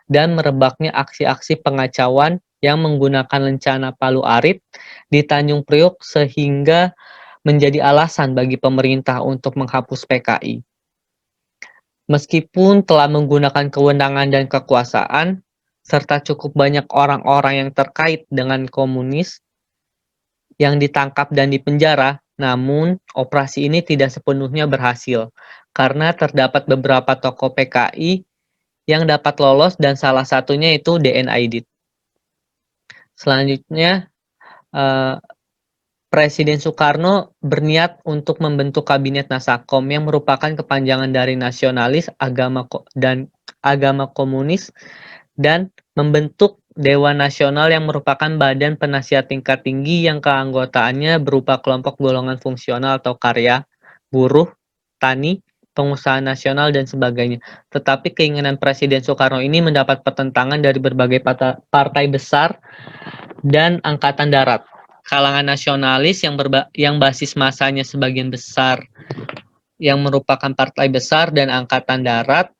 dan merebaknya aksi-aksi pengacauan yang menggunakan lencana Palu Arit di Tanjung Priok sehingga menjadi alasan bagi pemerintah untuk menghapus PKI. Meskipun telah menggunakan kewenangan dan kekuasaan, serta cukup banyak orang-orang yang terkait dengan komunis yang ditangkap dan dipenjara, namun operasi ini tidak sepenuhnya berhasil, karena terdapat beberapa tokoh PKI yang dapat lolos dan salah satunya itu DN Aidit. Selanjutnya, Presiden Soekarno berniat untuk membentuk Kabinet Nasakom yang merupakan kepanjangan dari nasionalis, agama komunis, dan membentuk Dewan Nasional yang merupakan badan penasihat tingkat tinggi yang keanggotaannya berupa kelompok golongan fungsional atau karya, buruh, tani, pengusaha nasional, dan sebagainya. Tetapi keinginan Presiden Soekarno ini mendapat pertentangan dari berbagai partai besar dan angkatan darat. Kalangan nasionalis yang basis masanya sebagian besar yang merupakan partai besar dan angkatan darat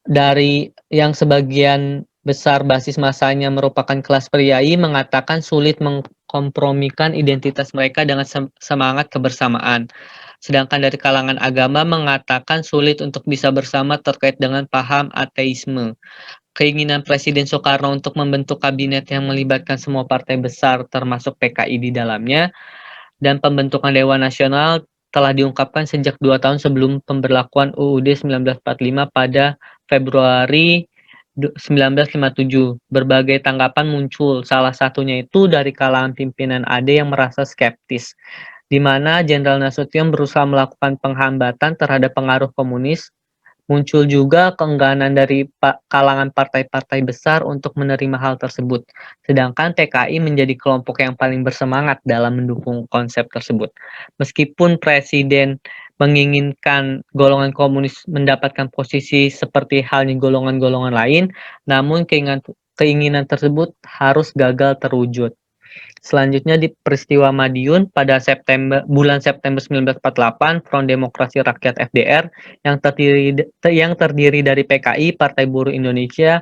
dari yang sebagian besar basis masanya merupakan kelas priai mengatakan sulit mengkompromikan identitas mereka dengan semangat kebersamaan. Sedangkan dari kalangan agama mengatakan sulit untuk bisa bersama terkait dengan paham ateisme. Keinginan Presiden Soekarno untuk membentuk kabinet yang melibatkan semua partai besar termasuk PKI di dalamnya dan pembentukan Dewan Nasional telah diungkapkan sejak 2 tahun sebelum pemberlakuan UUD 1945 pada Februari 1957. Berbagai tanggapan muncul, salah satunya itu dari kalangan pimpinan AD yang merasa skeptis, di mana Jenderal Nasution berusaha melakukan penghambatan terhadap pengaruh komunis. Muncul juga keengganan dari kalangan partai-partai besar untuk menerima hal tersebut. Sedangkan PKI menjadi kelompok yang paling bersemangat dalam mendukung konsep tersebut. Meskipun Presiden menginginkan golongan komunis mendapatkan posisi seperti halnya golongan-golongan lain, namun keinginan tersebut harus gagal terwujud. Selanjutnya di peristiwa Madiun pada bulan September 1948, Front Demokrasi Rakyat FDR yang terdiri dari PKI, Partai Buruh Indonesia,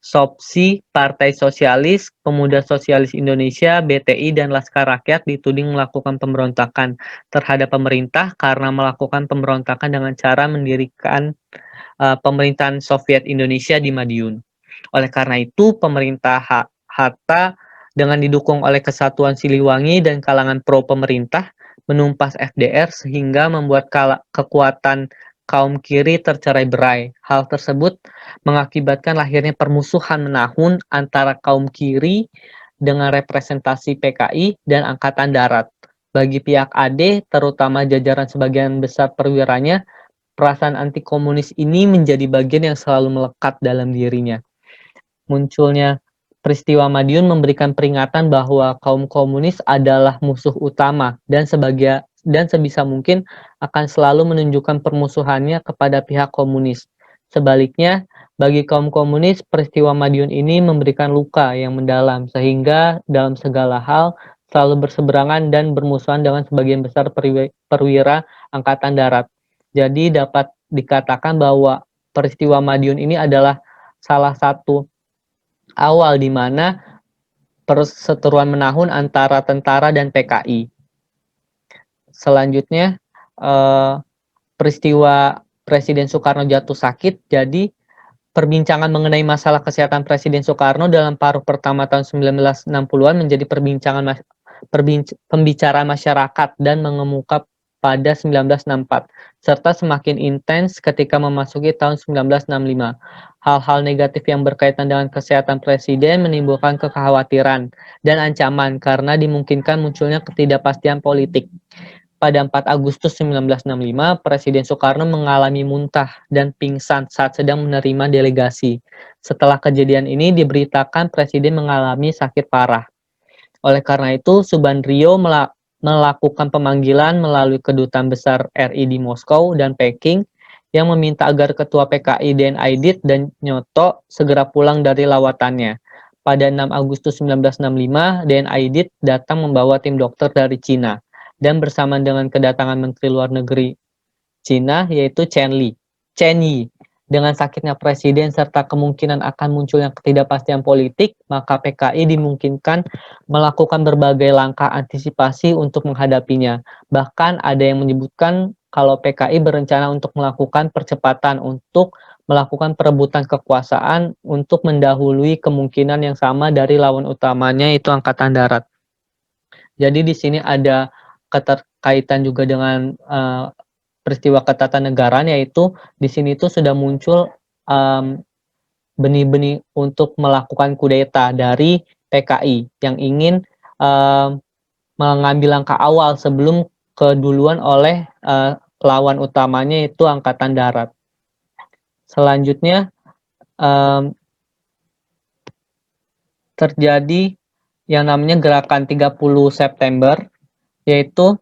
SOPSI, Partai Sosialis, Pemuda Sosialis Indonesia, BTI, dan Laskar Rakyat dituding melakukan pemberontakan terhadap pemerintah karena melakukan pemberontakan dengan cara mendirikan pemerintahan Soviet Indonesia di Madiun. Oleh karena itu, pemerintah Hatta dengan didukung oleh Kesatuan Siliwangi dan kalangan pro-pemerintah menumpas FDR sehingga membuat kekuatan kaum kiri tercerai-berai. Hal tersebut mengakibatkan lahirnya permusuhan menahun antara kaum kiri dengan representasi PKI dan Angkatan Darat. Bagi pihak AD, terutama jajaran sebagian besar perwiranya, perasaan anti komunis ini menjadi bagian yang selalu melekat dalam dirinya. Munculnya peristiwa Madiun memberikan peringatan bahwa kaum komunis adalah musuh utama dan sebisa mungkin akan selalu menunjukkan permusuhannya kepada pihak komunis. Sebaliknya, bagi kaum komunis, peristiwa Madiun ini memberikan luka yang mendalam sehingga dalam segala hal selalu berseberangan dan bermusuhan dengan sebagian besar perwira Angkatan Darat. Jadi dapat dikatakan bahwa peristiwa Madiun ini adalah salah satu awal di mana perseteruan menahun antara tentara dan PKI. Selanjutnya, peristiwa Presiden Soekarno jatuh sakit, jadi perbincangan mengenai masalah kesehatan Presiden Soekarno dalam paruh pertama tahun 1960-an menjadi pembicaraan masyarakat dan mengemuka pada 1964, serta semakin intens ketika memasuki tahun 1965. Hal-hal negatif yang berkaitan dengan kesehatan Presiden menimbulkan kekhawatiran dan ancaman karena dimungkinkan munculnya ketidakpastian politik. Pada 4 Agustus 1965, Presiden Soekarno mengalami muntah dan pingsan saat sedang menerima delegasi. Setelah kejadian ini diberitakan Presiden mengalami sakit parah. Oleh karena itu, Subandrio melakukan pemanggilan melalui Kedutaan Besar RI di Moskow dan Peking yang meminta agar Ketua PKI Den Aidit dan Nyoto segera pulang dari lawatannya. Pada 6 Agustus 1965, Den Aidit datang membawa tim dokter dari Cina dan bersamaan dengan kedatangan Menteri Luar Negeri Cina yaitu Chen Yi. Dengan sakitnya Presiden serta kemungkinan akan munculnya ketidakpastian politik, maka PKI dimungkinkan melakukan berbagai langkah antisipasi untuk menghadapinya. Bahkan ada yang menyebutkan kalau PKI berencana untuk melakukan percepatan untuk melakukan perebutan kekuasaan untuk mendahului kemungkinan yang sama dari lawan utamanya yaitu Angkatan Darat. Jadi di sini ada keterkaitan juga dengan peristiwa ketatanegaraan, yaitu di sini itu sudah muncul benih-benih untuk melakukan kudeta dari PKI yang ingin mengambil langkah awal sebelum keduluan oleh lawan utamanya yaitu Angkatan Darat. Selanjutnya terjadi yang namanya gerakan 30 September, yaitu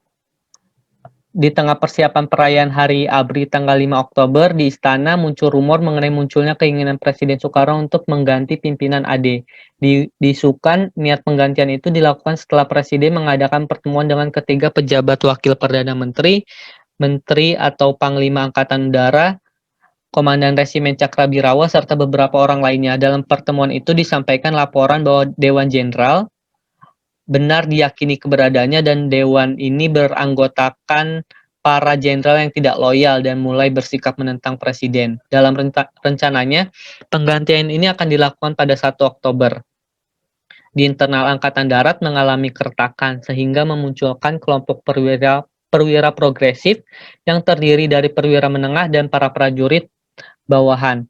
di tengah persiapan perayaan Hari ABRI tanggal 5 Oktober di Istana muncul rumor mengenai munculnya keinginan Presiden Soekarno untuk mengganti pimpinan AD. Diisukan niat penggantian itu dilakukan setelah Presiden mengadakan pertemuan dengan ketiga pejabat wakil Perdana Menteri, Menteri atau Panglima Angkatan Udara, Komandan Resimen Cakrabirawa, serta beberapa orang lainnya. Dalam pertemuan itu disampaikan laporan bahwa Dewan Jenderal benar diyakini keberadaannya dan dewan ini beranggotakan para jenderal yang tidak loyal dan mulai bersikap menentang presiden. Dalam rencananya, penggantian ini akan dilakukan pada 1 Oktober. Di internal Angkatan Darat mengalami keretakan sehingga memunculkan kelompok perwira progresif yang terdiri dari perwira menengah dan para prajurit bawahan.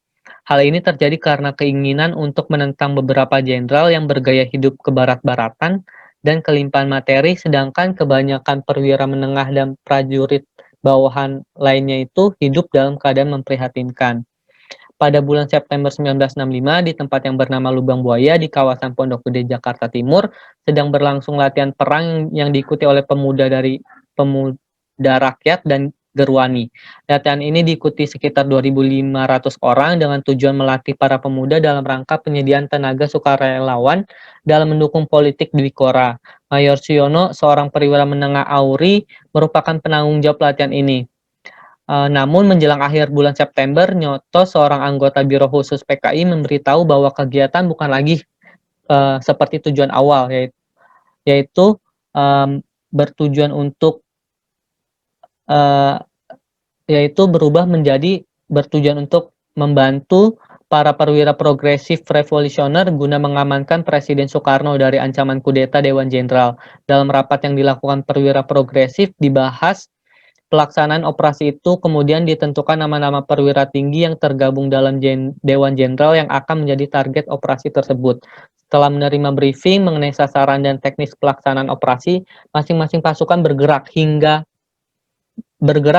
Hal ini terjadi karena keinginan untuk menentang beberapa jenderal yang bergaya hidup kebarat-baratan dan kelimpahan materi, sedangkan kebanyakan perwira menengah dan prajurit bawahan lainnya itu hidup dalam keadaan memprihatinkan. Pada bulan September 1965, di tempat yang bernama Lubang Buaya di kawasan Pondok Gede, Jakarta Timur, sedang berlangsung latihan perang yang diikuti oleh pemuda rakyat dan Gerwani. Latihan ini diikuti sekitar 2.500 orang dengan tujuan melatih para pemuda dalam rangka penyediaan tenaga sukarelawan dalam mendukung politik Dwikora. Mayor Suyono, seorang perwira menengah AURI, merupakan penanggung jawab latihan ini. Namun menjelang akhir bulan September, Nyoto, seorang anggota Biro Khusus PKI, memberitahu bahwa kegiatan bukan lagi seperti tujuan awal, yaitu bertujuan untuk berubah menjadi bertujuan untuk membantu para perwira progresif revolusioner guna mengamankan Presiden Soekarno dari ancaman kudeta Dewan Jenderal. Dalam rapat yang dilakukan perwira progresif dibahas pelaksanaan operasi itu, kemudian ditentukan nama-nama perwira tinggi yang tergabung dalam Dewan Jenderal yang akan menjadi target operasi tersebut. Setelah menerima briefing mengenai sasaran dan teknis pelaksanaan operasi, masing-masing pasukan bergerak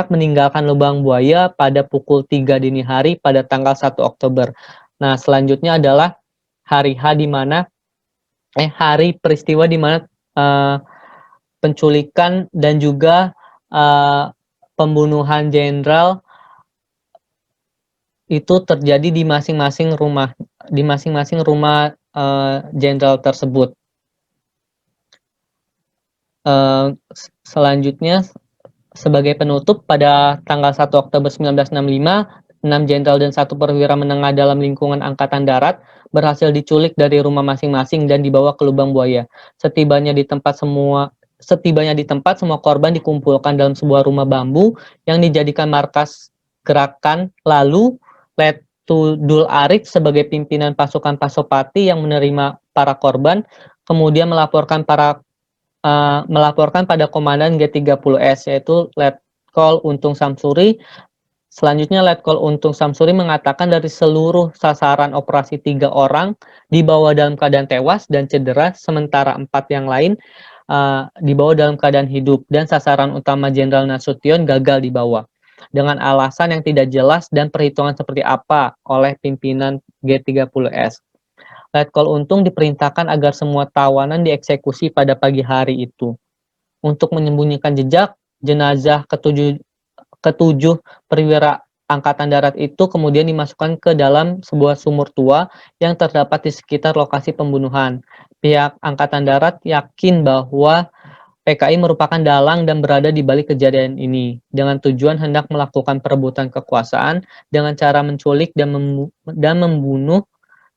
meninggalkan Lubang Buaya pada pukul 3 dini hari pada tanggal 1 Oktober. Nah, selanjutnya adalah hari peristiwa di mana penculikan dan juga pembunuhan jenderal itu terjadi di masing-masing rumah jenderal tersebut. Selanjutnya, sebagai penutup, pada tanggal 1 Oktober 1965, 6 jenderal dan 1 perwira menengah dalam lingkungan Angkatan Darat berhasil diculik dari rumah masing-masing dan dibawa ke Lubang Buaya. Setibanya di tempat, semua korban dikumpulkan dalam sebuah rumah bambu yang dijadikan markas gerakan. Lalu Abdul Arif sebagai pimpinan pasukan Pasopati yang menerima para korban, kemudian melaporkan pada Komandan G30S yaitu Letkol Untung Samsuri. Selanjutnya Letkol Untung Samsuri mengatakan dari seluruh sasaran operasi 3 orang dibawa dalam keadaan tewas dan cedera, sementara 4 yang lain dibawa dalam keadaan hidup, dan sasaran utama Jenderal Nasution gagal dibawa dengan alasan yang tidak jelas dan perhitungan seperti apa oleh pimpinan G30S. Letkol Untung diperintahkan agar semua tawanan dieksekusi pada pagi hari itu. Untuk menyembunyikan jejak, jenazah ketujuh perwira Angkatan Darat itu kemudian dimasukkan ke dalam sebuah sumur tua yang terdapat di sekitar lokasi pembunuhan. Pihak Angkatan Darat yakin bahwa PKI merupakan dalang dan berada di balik kejadian ini, dengan tujuan hendak melakukan perebutan kekuasaan dengan cara menculik dan membunuh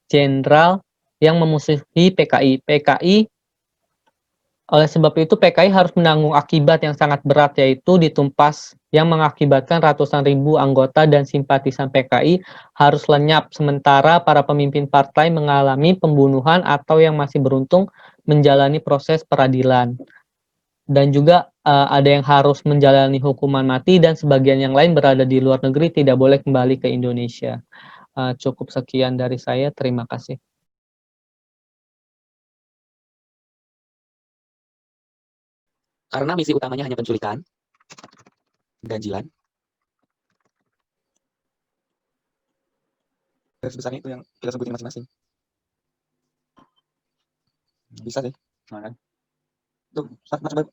jenderal yang memusuhi PKI. Oleh sebab itu, PKI harus menanggung akibat yang sangat berat, yaitu ditumpas yang mengakibatkan ratusan ribu anggota dan simpatisan PKI harus lenyap, sementara para pemimpin partai mengalami pembunuhan atau yang masih beruntung menjalani proses peradilan. Dan juga ada yang harus menjalani hukuman mati dan sebagian yang lain berada di luar negeri tidak boleh kembali ke Indonesia. Cukup sekian dari saya, terima kasih. Karena misi utamanya hanya penculikan, ganjilan, garis besarnya itu yang kita sebutin masing-masing. Bisa sih. Nah, kan? Tuh, Mas,